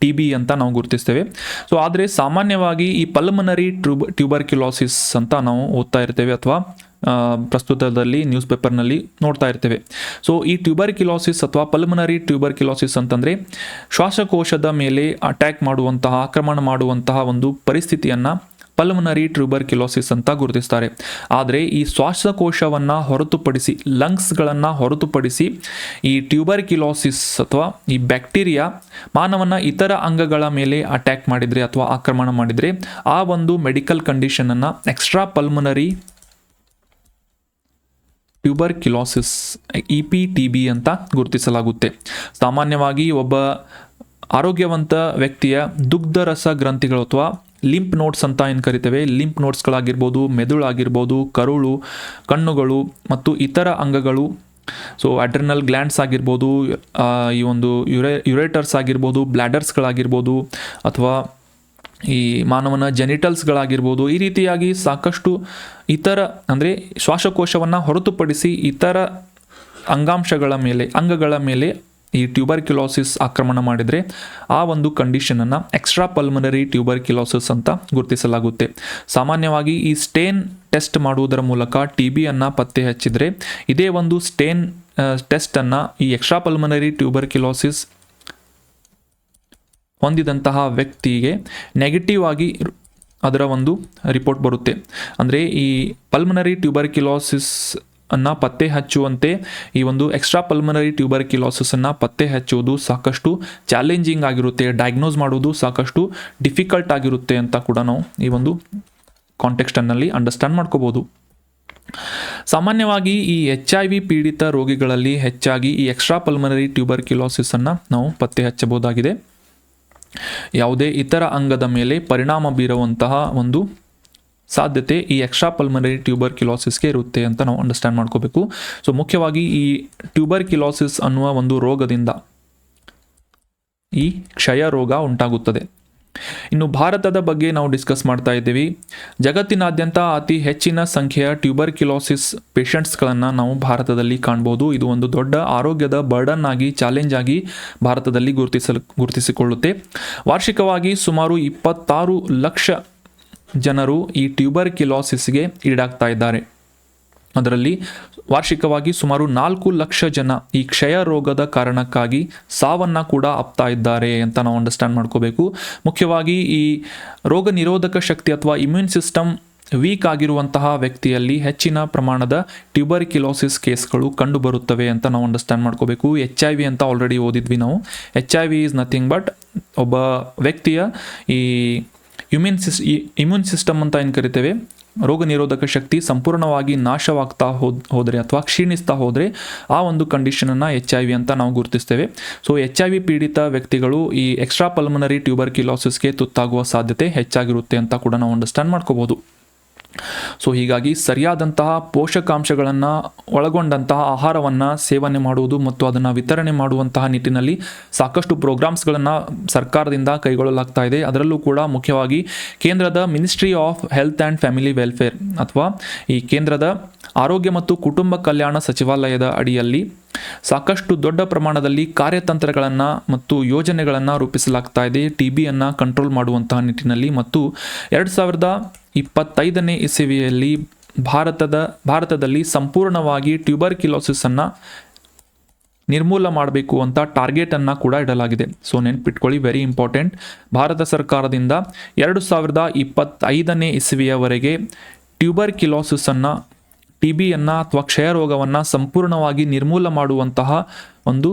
Speaker 1: TB ಅಂತ ನಾವು ಗುರುತಿಸ್ತೇವೆ. ಸೊ ಆದರೆ ಸಾಮಾನ್ಯವಾಗಿ ಈ ಪಲ್ಮನರಿ ಟ್ಯೂಬರ್ಕ್ಯುಲೋಸಿಸ್ ಅಂತ ನಾವು ಓದ್ತಾ ಇರ್ತೇವೆ ಅಥವಾ ಪ್ರಸ್ತುತದಲ್ಲಿ ನ್ಯೂಸ್ ಪೇಪರ್ನಲ್ಲಿ ನೋಡ್ತಾ ಇರ್ತೇವೆ. ಸೊ ಈ ಟ್ಯೂಬರ್ಕ್ಯುಲೋಸಿಸ್ ಅಥವಾ ಪಲ್ಮನರಿ ಟ್ಯೂಬರ್ಕ್ಯುಲೋಸಿಸ್ ಅಂತಂದರೆ ಶ್ವಾಸಕೋಶದ ಮೇಲೆ ಅಟ್ಯಾಕ್ ಮಾಡುವಂತಹ, ಆಕ್ರಮಣ ಮಾಡುವಂತಹ ಒಂದು ಪರಿಸ್ಥಿತಿಯನ್ನು ಪಲ್ಮನರಿ ಟ್ಯೂಬರ್ಕ್ಯುಲೋಸಿಸ್ ಅಂತ ಗುರುತಿಸ್ತಾರೆ. ಆದರೆ ಈ ಶ್ವಾಸಕೋಶವನ್ನು ಹೊರತುಪಡಿಸಿ, ಲಂಗ್ಸ್ಗಳನ್ನು ಹೊರತುಪಡಿಸಿ ಈ ಟ್ಯೂಬರ್ಕ್ಯುಲೋಸಿಸ್ ಅಥವಾ ಈ ಬ್ಯಾಕ್ಟೀರಿಯಾ ಮಾನವನ ಇತರ ಅಂಗಗಳ ಮೇಲೆ ಅಟ್ಯಾಕ್ ಮಾಡಿದರೆ ಅಥವಾ ಆಕ್ರಮಣ ಮಾಡಿದರೆ ಆ ಒಂದು ಮೆಡಿಕಲ್ ಕಂಡೀಷನನ್ನು ಎಕ್ಸ್ಟ್ರಾ ಪಲ್ಮನರಿ ಟ್ಯೂಬರ್ಕ್ಯುಲೋಸಿಸ್ EPTB ಅಂತ ಗುರುತಿಸಲಾಗುತ್ತೆ. ಸಾಮಾನ್ಯವಾಗಿ ಒಬ್ಬ ಆರೋಗ್ಯವಂತ ವ್ಯಕ್ತಿಯ ದುಗ್ಧರಸ ಗ್ರಂಥಿಗಳು ಅಥವಾ ಲಿಂಪ್ ನೋಟ್ಸ್ ಅಂತ ಏನು ಕರಿತೇವೆ, ಲಿಂಪ್ ನೋಟ್ಸ್ಗಳಾಗಿರ್ಬೋದು, ಮೆದುಳಾಗಿರ್ಬೋದು, ಕರುಳು, ಕಣ್ಣುಗಳು ಮತ್ತು ಇತರ ಅಂಗಗಳು, ಸೊ ಅಡ್ರಿನಲ್ ಗ್ಲ್ಯಾಂಡ್ಸ್ ಆಗಿರ್ಬೋದು, ಈ ಒಂದು ಯುರೇಟರ್ಸ್ ಆಗಿರ್ಬೋದು, ಬ್ಲ್ಯಾಡರ್ಸ್ಗಳಾಗಿರ್ಬೋದು ಅಥವಾ ಈ ಮಾನವನ ಜೆನಿಟಲ್ಸ್ಗಳಾಗಿರ್ಬೋದು, ಈ ರೀತಿಯಾಗಿ ಸಾಕಷ್ಟು ಇತರ ಅಂದರೆ ಶ್ವಾಸಕೋಶವನ್ನು ಹೊರತುಪಡಿಸಿ ಇತರ ಅಂಗಗಳ ಮೇಲೆ ಈ ಟ್ಯೂಬರ್ಕ್ಯುಲೋಸಿಸ್ ಆಕ್ರಮಣ ಮಾಡಿದರೆ ಆ ಒಂದು ಕಂಡೀಷನನ್ನು ಎಕ್ಸ್ಟ್ರಾ ಪಲ್ಮನರಿ ಟ್ಯೂಬರ್ಕ್ಯುಲೋಸಿಸ್ ಅಂತ ಗುರುತಿಸಲಾಗುತ್ತೆ. ಸಾಮಾನ್ಯವಾಗಿ ಈ ಸ್ಟೇನ್ ಟೆಸ್ಟ್ ಮಾಡುವುದರ ಮೂಲಕ TBಯನ್ನು ಪತ್ತೆ ಹಚ್ಚಿದರೆ ಇದೇ ಒಂದು ಸ್ಟೇನ್ ಟೆಸ್ಟನ್ನು ಈ ಎಕ್ಸ್ಟ್ರಾ ಪಲ್ಮನರಿ ಟ್ಯೂಬರ್ಕ್ಯುಲೋಸಿಸ್ ಹೊಂದಿದಂತಹ ವ್ಯಕ್ತಿಗೆ ನೆಗೆಟಿವ್ ಆಗಿ ಅದರ ಒಂದು ರಿಪೋರ್ಟ್ ಬರುತ್ತೆ. ಅಂದರೆ ಈ ಪಲ್ಮನರಿ ಟ್ಯೂಬರ್ಕ್ಯುಲೋಸಿಸ್ ಅನ್ನು ಪತ್ತೆ ಹಚ್ಚುವಂತೆ ಈ ಒಂದು ಎಕ್ಸ್ಟ್ರಾ ಪಲ್ಮನರಿ ಟ್ಯೂಬರ್ಕ್ಯುಲೋಸಿಸನ್ನು ಪತ್ತೆ ಹಚ್ಚುವುದು ಸಾಕಷ್ಟು ಚಾಲೆಂಜಿಂಗ್ ಆಗಿರುತ್ತೆ, ಡಯಾಗ್ನೋಸ್ ಮಾಡುವುದು ಸಾಕಷ್ಟು ಡಿಫಿಕಲ್ಟ್ ಆಗಿರುತ್ತೆ ಅಂತ ಕೂಡ ನಾವು ಈ ಒಂದು ಕಾಂಟೆಕ್ಸ್ಟನ್ನಲ್ಲಿ ಅಂಡರ್ಸ್ಟ್ಯಾಂಡ್ ಮಾಡ್ಕೋಬೋದು. ಸಾಮಾನ್ಯವಾಗಿ ಈ HIV ಪೀಡಿತ ರೋಗಿಗಳಲ್ಲಿ ಹೆಚ್ಚಾಗಿ ಈ ಎಕ್ಸ್ಟ್ರಾ ಪಲ್ಮನರಿ ಟ್ಯೂಬರ್ಕ್ಯುಲೋಸಿಸನ್ನು ನಾವು ಪತ್ತೆ ಹಚ್ಚಬಹುದಾಗಿದೆ. ಯಾವುದೇ ಇತರ ಅಂಗದ ಮೇಲೆ ಪರಿಣಾಮ ಬೀರುವಂತಹ ಒಂದು ಸಾಧ್ಯತೆ ಈ ಎಕ್ಸ್ಟ್ರಾ ಪಲ್ಮನರಿ ಟ್ಯೂಬರ್ಕ್ಯುಲೋಸಿಸ್ಗೆ ಇರುತ್ತೆ ಅಂತ ನಾವು ಅಂಡರ್ಸ್ಟ್ಯಾಂಡ್ ಮಾಡ್ಕೋಬೇಕು. ಸೊ ಮುಖ್ಯವಾಗಿ ಈ ಟ್ಯೂಬರ್ಕ್ಯುಲೋಸಿಸ್ ಅನ್ನುವ ಒಂದು ರೋಗದಿಂದ ಈ ಕ್ಷಯ ರೋಗ ಉಂಟಾಗುತ್ತದೆ. ಇನ್ನು ಭಾರತದ ಬಗ್ಗೆ ನಾವು ಡಿಸ್ಕಸ್ ಮಾಡ್ತಾ ಇದ್ದೀವಿ. ಜಗತ್ತಿನಾದ್ಯಂತ ಅತಿ ಹೆಚ್ಚಿನ ಸಂಖ್ಯೆಯ ಟ್ಯೂಬರ್ಕ್ಯುಲೋಸಿಸ್ ಪೇಷಂಟ್ಸ್ಗಳನ್ನು ನಾವು ಭಾರತದಲ್ಲಿ ಕಾಣ್ಬೋದು. ಇದು ಒಂದು ದೊಡ್ಡ ಆರೋಗ್ಯದ ಬರ್ಡನ್ ಆಗಿ, ಚಾಲೆಂಜ್ ಆಗಿ ಭಾರತದಲ್ಲಿ ಗುರುತಿಸಿಕೊಳ್ಳುತ್ತೆ. ವಾರ್ಷಿಕವಾಗಿ ಸುಮಾರು 26 ಲಕ್ಷ ಜನರು ಈ ಟ್ಯೂಬರ್ಕ್ಯುಲೋಸಿಸ್ಗೆ ಈಡಾಗ್ತಾ ಇದ್ದಾರೆ. ಅದರಲ್ಲಿ ವಾರ್ಷಿಕವಾಗಿ ಸುಮಾರು 4 ಲಕ್ಷ ಜನ ಈ ಕ್ಷಯ ರೋಗದ ಕಾರಣಕ್ಕಾಗಿ ಸಾವನ್ನು ಕೂಡ ಅಪ್ತಾ ಇದ್ದಾರೆ ಅಂತ ನಾವು ಅಂಡರ್ಸ್ಟ್ಯಾಂಡ್ ಮಾಡ್ಕೋಬೇಕು. ಮುಖ್ಯವಾಗಿ ಈ ರೋಗ ನಿರೋಧಕ ಶಕ್ತಿ ಅಥವಾ ಇಮ್ಯೂನ್ ಸಿಸ್ಟಮ್ ವೀಕ್ ಆಗಿರುವಂತಹ ವ್ಯಕ್ತಿಯಲ್ಲಿ ಹೆಚ್ಚಿನ ಪ್ರಮಾಣದ ಟ್ಯೂಬರ್ಕ್ಯುಲೋಸಿಸ್ ಕೇಸ್ಗಳು ಕಂಡು ಬರುತ್ತವೆ ಅಂತ ನಾವು ಅಂಡರ್ಸ್ಟ್ಯಾಂಡ್ ಮಾಡ್ಕೋಬೇಕು. HIV ಅಂತ ಆಲ್ರೆಡಿ ಓದಿದ್ವಿ ನಾವು. HIV ಈಸ್ ನಥಿಂಗ್ ಬಟ್ ಒಬ್ಬ ವ್ಯಕ್ತಿಯ ಈ ಇಮ್ಯೂನ್ ಸಿಸ್ಟಮ್ ಅಂತ ಏನು ಕರಿತೇವೆ, ರೋಗ ನಿರೋಧಕ ಶಕ್ತಿ ಸಂಪೂರ್ಣವಾಗಿ ನಾಶವಾಗ್ತಾ ಹೋದರೆ ಅಥವಾ ಕ್ಷೀಣಿಸ್ತಾ ಹೋದರೆ ಆ ಒಂದು ಕಂಡೀಷನನ್ನು HIV ಅಂತ ನಾವು ಗುರುತಿಸ್ತೇವೆ. ಸೊ HIV ಪೀಡಿತ ವ್ಯಕ್ತಿಗಳು ಈ ಎಕ್ಸ್ಟ್ರಾ ಪಲ್ಮನರಿ ಟ್ಯೂಬರ್ಕ್ಯುಲೋಸಿಸ್ಗೆ ತುತ್ತಾಗುವ ಸಾಧ್ಯತೆ ಹೆಚ್ಚಾಗಿರುತ್ತೆ ಅಂತ ಕೂಡ ನಾವು ಅಂಡರ್ಸ್ಟ್ಯಾಂಡ್ ಮಾಡ್ಕೋಬೋದು. ಸೊ ಹೀಗಾಗಿ ಸರಿಯಾದಂತಹ ಪೋಷಕಾಂಶಗಳನ್ನು ಒಳಗೊಂಡಂತಹ ಆಹಾರವನ್ನು ಸೇವನೆ ಮಾಡುವುದು ಮತ್ತು ಅದನ್ನು ವಿತರಣೆ ಮಾಡುವಂತಹ ನಿಟ್ಟಿನಲ್ಲಿ ಸಾಕಷ್ಟು ಪ್ರೋಗ್ರಾಮ್ಸ್ಗಳನ್ನು ಸರ್ಕಾರದಿಂದ ಕೈಗೊಳ್ಳಲಾಗ್ತಾ ಇದೆ. ಅದರಲ್ಲೂ ಕೂಡ ಮುಖ್ಯವಾಗಿ ಕೇಂದ್ರದ ministry of health and family welfare ಅಥವಾ ಈ ಕೇಂದ್ರದ ಆರೋಗ್ಯ ಮತ್ತು ಕುಟುಂಬ ಕಲ್ಯಾಣ ಸಚಿವಾಲಯದ ಅಡಿಯಲ್ಲಿ ಸಾಕಷ್ಟು ದೊಡ್ಡ ಪ್ರಮಾಣದಲ್ಲಿ ಕಾರ್ಯತಂತ್ರಗಳನ್ನು ಮತ್ತು ಯೋಜನೆಗಳನ್ನು ರೂಪಿಸಲಾಗ್ತಾ ಇದೆ TBಯನ್ನು ಕಂಟ್ರೋಲ್ ಮಾಡುವಂತಹ ನಿಟ್ಟಿನಲ್ಲಿ. ಮತ್ತು 2025ನೇ ಇಸವಿಯಲ್ಲಿ ಭಾರತದಲ್ಲಿ ಸಂಪೂರ್ಣವಾಗಿ ಟ್ಯೂಬರ್ಕ್ಯುಲೋಸಿಸನ್ನು ನಿರ್ಮೂಲ ಮಾಡಬೇಕು ಅಂತ ಟಾರ್ಗೆಟನ್ನು ಕೂಡ ಇಡಲಾಗಿದೆ. ಸೊ ನೆನ್ಪಿಟ್ಕೊಳ್ಳಿ, ವೆರಿ ಇಂಪಾರ್ಟೆಂಟ್. ಭಾರತ ಸರ್ಕಾರದಿಂದ 2025ನೇ ಇಸವಿಯವರೆಗೆ ಟ್ಯೂಬರ್ಕ್ಯುಲೋಸಿಸನ್ನು TBಯನ್ನು ಅಥವಾ ಕ್ಷಯರೋಗವನ್ನು ಸಂಪೂರ್ಣವಾಗಿ ನಿರ್ಮೂಲ ಮಾಡುವಂತಹ ಒಂದು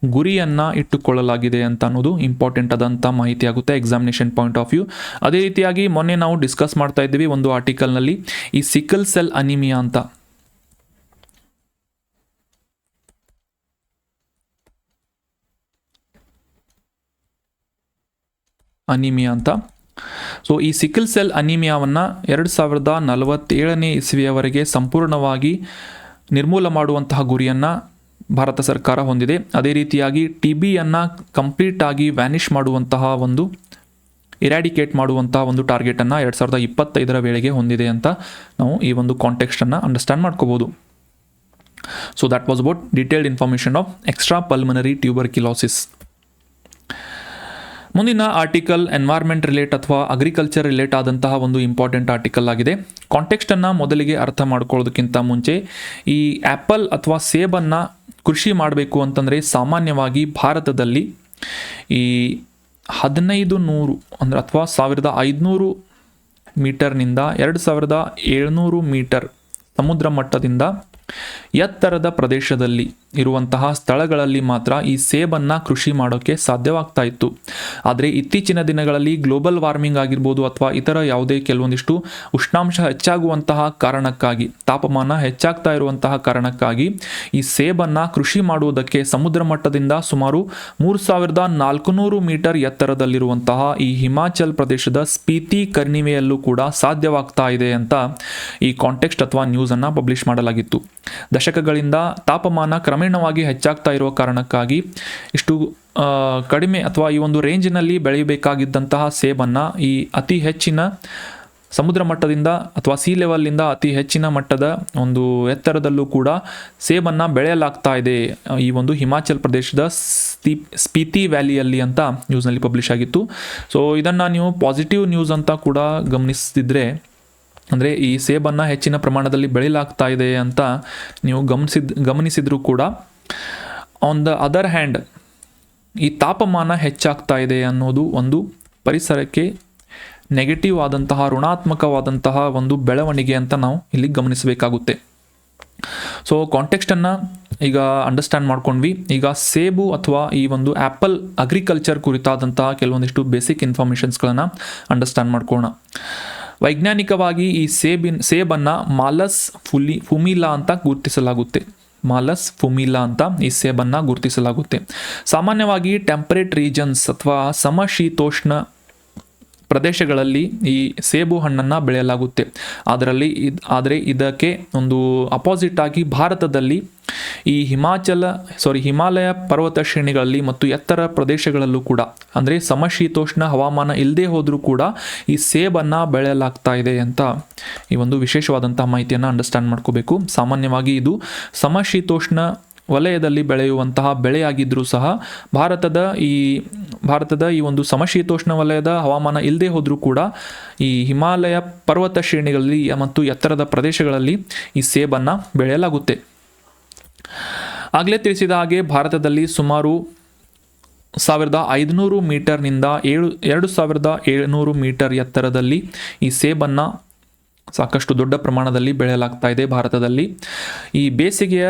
Speaker 1: ಗುರಿಯನ್ನು ಇಟ್ಟುಕೊಳ್ಳಲಾಗಿದೆ ಅಂತ ಅನ್ನೋದು ಇಂಪಾರ್ಟೆಂಟ್ ಆದಂಥ ಮಾಹಿತಿ ಆಗುತ್ತೆ ಎಕ್ಸಾಮಿನೇಷನ್ ಪಾಯಿಂಟ್ ಆಫ್ ವ್ಯೂ. ಅದೇ ರೀತಿಯಾಗಿ ಮೊನ್ನೆ ನಾವು ಡಿಸ್ಕಸ್ ಮಾಡ್ತಾ ಇದ್ದೀವಿ ಒಂದು ಆರ್ಟಿಕಲ್ನಲ್ಲಿ ಈ ಸಿಕಲ್ ಸೆಲ್ ಅನಿಮಿಯಾ ಅಂತ. ಸೊ ಈ ಸಿಕಲ್ ಸೆಲ್ ಅನಿಮಿಯಾವನ್ನು 2047ನೇ ಇಸವಿಯವರೆಗೆ ಸಂಪೂರ್ಣವಾಗಿ ನಿರ್ಮೂಲ ಮಾಡುವಂತಹ ಗುರಿಯನ್ನು ಭಾರತ ಸರ್ಕಾರ ಹೊಂದಿದೆ. ಅದೇ ರೀತಿಯಾಗಿ TBಯನ್ನು ಕಂಪ್ಲೀಟ್ ಆಗಿ ವ್ಯಾನಿಷ್ ಮಾಡುವಂತಹ ಒಂದು ಇರಾಡಿಕೇಟ್ ಮಾಡುವಂತಹ ಒಂದು ಟಾರ್ಗೆಟನ್ನು 2025ರ ವೇಳೆಗೆ ಹೊಂದಿದೆ ಅಂತ ನಾವು ಈ ಒಂದು ಕಾಂಟೆಕ್ಸ್ಟನ್ನು ಅಂಡರ್ಸ್ಟ್ಯಾಂಡ್ ಮಾಡ್ಕೋಬೋದು. So that was about detailed information of extra pulmonary tuberculosis. ಮುಂದಿನ ಆರ್ಟಿಕಲ್ ಎನ್ವೈರ್ಮೆಂಟ್ ರಿಲೇಟ್ ಅಥವಾ ಅಗ್ರಿಕಲ್ಚರ್ ರಿಲೇಟ್ ಆದಂತಹ ಒಂದು ಇಂಪಾರ್ಟೆಂಟ್ ಆರ್ಟಿಕಲ್ ಆಗಿದೆ. ಕಾಂಟೆಕ್ಸ್ಟನ್ನು ಮೊದಲಿಗೆ ಅರ್ಥ ಮಾಡ್ಕೊಳ್ಳೋದಕ್ಕಿಂತ ಮುಂಚೆ ಈ ಆ್ಯಪಲ್ ಅಥವಾ ಸೇಬನ್ನು ಕೃಷಿ ಮಾಡಬೇಕು ಅಂತಂದರೆ ಸಾಮಾನ್ಯವಾಗಿ ಭಾರತದಲ್ಲಿ ಈ 1500 ಅಂದರೆ ಅಥವಾ 1500 ಮೀಟರ್ನಿಂದ 2700 ಮೀಟರ್ ಸಮುದ್ರ ಮಟ್ಟದಿಂದ ಎತ್ತರದ ಪ್ರದೇಶದಲ್ಲಿ ಇರುವಂತಹ ಸ್ಥಳಗಳಲ್ಲಿ ಮಾತ್ರ ಈ ಸೇಬನ್ನು ಕೃಷಿ ಮಾಡೋಕ್ಕೆ ಸಾಧ್ಯವಾಗ್ತಾ ಇತ್ತು. ಆದರೆ ಇತ್ತೀಚಿನ ದಿನಗಳಲ್ಲಿ ಗ್ಲೋಬಲ್ ವಾರ್ಮಿಂಗ್ ಆಗಿರ್ಬೋದು ಅಥವಾ ಇತರ ಯಾವುದೇ ಕೆಲವೊಂದಿಷ್ಟು ಉಷ್ಣಾಂಶ ಹೆಚ್ಚಾಗುವಂತಹ ಕಾರಣಕ್ಕಾಗಿ, ತಾಪಮಾನ ಹೆಚ್ಚಾಗ್ತಾ ಇರುವಂತಹ ಕಾರಣಕ್ಕಾಗಿ ಈ ಸೇಬನ್ನು ಕೃಷಿ ಮಾಡುವುದಕ್ಕೆ ಸಮುದ್ರ ಮಟ್ಟದಿಂದ ಸುಮಾರು 3400 ಮೀಟರ್ ಎತ್ತರದಲ್ಲಿರುವಂತಹ ಈ ಹಿಮಾಚಲ್ ಪ್ರದೇಶದ ಸ್ಪೀತಿ ಕಣಿವೆಯಲ್ಲೂ ಕೂಡ ಸಾಧ್ಯವಾಗ್ತಾ ಇದೆ ಅಂತ ಈ ಕಾಂಟೆಕ್ಸ್ಟ್ ಅಥವಾ ನ್ಯೂಸನ್ನು ಪಬ್ಲಿಷ್ ಮಾಡಲಾಗಿತ್ತು. ದಶಕಗಳಿಂದ ತಾಪಮಾನ ಕ್ರಮೇಣವಾಗಿ ಹೆಚ್ಚಾಗ್ತಾ ಇರುವ ಕಾರಣಕ್ಕಾಗಿ ಇಷ್ಟು ಕಡಿಮೆ ಅಥವಾ ಈ ಒಂದು ರೇಂಜಿನಲ್ಲಿ ಬೆಳೆಯಬೇಕಾಗಿದ್ದಂತಹ ಸೇಬನ್ನು ಈ ಅತಿ ಹೆಚ್ಚಿನ ಸಮುದ್ರ ಮಟ್ಟದಿಂದ ಅಥವಾ ಸಿ ಲೆವೆಲ್ನಿಂದ ಅತಿ ಹೆಚ್ಚಿನ ಮಟ್ಟದ ಒಂದು ಎತ್ತರದಲ್ಲೂ ಕೂಡ ಸೇಬನ್ನು ಬೆಳೆಯಲಾಗ್ತಾ ಇದೆ ಈ ಒಂದು ಹಿಮಾಚಲ್ ಪ್ರದೇಶದ ಸ್ಪೀತಿ ವ್ಯಾಲಿಯಲ್ಲಿ ಅಂತ ನ್ಯೂಸ್ನಲ್ಲಿ ಪಬ್ಲಿಷ್ ಆಗಿತ್ತು. ಸೊ ಇದನ್ನು ನೀವು ಪಾಸಿಟಿವ್ ನ್ಯೂಸ್ ಅಂತ ಕೂಡ ಗಮನಿಸ್ತಿದ್ರೆ, ಅಂದರೆ ಈ ಸೇಬನ್ನು ಹೆಚ್ಚಿನ ಪ್ರಮಾಣದಲ್ಲಿ ಬೆಳೆಯಲಾಗ್ತಾ ಇದೆ ಅಂತ ನೀವು ಗಮನಿಸಿದರೂ ಕೂಡ ಆನ್ ದ ಅದರ್ ಹ್ಯಾಂಡ್ ಈ ತಾಪಮಾನ ಹೆಚ್ಚಾಗ್ತಾ ಇದೆ ಅನ್ನೋದು ಒಂದು ಪರಿಸರಕ್ಕೆ ನೆಗೆಟಿವ್ ಆದಂತಹ ಋಣಾತ್ಮಕವಾದಂತಹ ಒಂದು ಬೆಳವಣಿಗೆ ಅಂತ ನಾವು ಇಲ್ಲಿ ಗಮನಿಸಬೇಕಾಗುತ್ತೆ. ಸೊ ಕಾಂಟೆಕ್ಸ್ಟನ್ನು ಈಗ ಅಂಡರ್ಸ್ಟ್ಯಾಂಡ್ ಮಾಡ್ಕೊಂಡ್ವಿ. ಈಗ ಸೇಬು ಅಥವಾ ಈ ಒಂದು ಆ್ಯಪಲ್ ಅಗ್ರಿಕಲ್ಚರ್ ಕುರಿತಾದಂತಹ ಕೆಲವೊಂದಿಷ್ಟು ಬೇಸಿಕ್ ಇನ್ಫಾರ್ಮೇಷನ್ಸ್ಗಳನ್ನು ಅಂಡರ್ಸ್ಟ್ಯಾಂಡ್ ಮಾಡ್ಕೊಳ್ಳೋಣ. ವೈಜ್ಞಾನಿಕವಾಗಿ ಈ ಸೇಬನ್ನು ಮಾಲಸ್ ಫುಮಿಲಾ ಅಂತ ಗುರುತಿಸಲಾಗುತ್ತೆ. ಮಾಲಸ್ ಫುಮಿಲಾ ಅಂತ ಈ ಸೇಬನ್ನು ಗುರುತಿಸಲಾಗುತ್ತೆ. ಸಾಮಾನ್ಯವಾಗಿ ಟೆಂಪರೇಟ್ ರೀಜನ್ಸ್ ಅಥವಾ ಸಮಶೀತೋಷ್ಣ ಪ್ರದೇಶಗಳಲ್ಲಿ ಈ ಸೇಬು ಹಣ್ಣನ್ನು ಬೆಳೆಯಲಾಗುತ್ತೆ. ಆದರೆ ಇದಕ್ಕೆ ಒಂದು ಅಪೋಸಿಟ್ ಆಗಿ ಭಾರತದಲ್ಲಿ ಈ ಹಿಮಾಲಯ ಪರ್ವತ ಶ್ರೇಣಿಗಳಲ್ಲಿ ಮತ್ತು ಎತ್ತರ ಪ್ರದೇಶಗಳಲ್ಲೂ ಕೂಡ, ಅಂದರೆ ಸಮಶೀತೋಷ್ಣ ಹವಾಮಾನ ಇಲ್ಲದೆ ಹೋದರೂ ಕೂಡ ಈ ಸೇಬನ್ನು ಬೆಳೆಯಲಾಗ್ತಾ ಇದೆ ಅಂತ ಈ ಒಂದು ವಿಶೇಷವಾದಂತಹ ಮಾಹಿತಿಯನ್ನು ಅಂಡರ್ಸ್ಟ್ಯಾಂಡ್ ಮಾಡ್ಕೋಬೇಕು. ಸಾಮಾನ್ಯವಾಗಿ ಇದು ಸಮಶೀತೋಷ್ಣ ವಲಯದಲ್ಲಿ ಬೆಳೆಯುವಂತಹ ಬೆಳೆಯಾಗಿದ್ದರೂ ಸಹ ಭಾರತದ ಈ ಒಂದು ಸಮಶೀತೋಷ್ಣ ವಲಯದ ಹವಾಮಾನ ಇಲ್ಲದೆ ಹೋದರೂ ಕೂಡ ಈ ಹಿಮಾಲಯ ಪರ್ವತ ಶ್ರೇಣಿಗಳಲ್ಲಿ ಮತ್ತು ಎತ್ತರದ ಪ್ರದೇಶಗಳಲ್ಲಿ ಈ ಸೇಬನ್ನು ಬೆಳೆಯಲಾಗುತ್ತೆ. ಆಗಲೇ ತಿಳಿಸಿದ ಹಾಗೆ ಭಾರತದಲ್ಲಿ ಸುಮಾರು 1500 ಮೀಟರ್ನಿಂದ 2700 ಮೀಟರ್ ಎತ್ತರದಲ್ಲಿ ಈ ಸೇಬನ್ನು ಸಾಕಷ್ಟು ದೊಡ್ಡ ಪ್ರಮಾಣದಲ್ಲಿ ಬೆಳೆಯಲಾಗ್ತಾ ಇದೆ ಭಾರತದಲ್ಲಿ. ಈ ಬೇಸಿಗೆಯ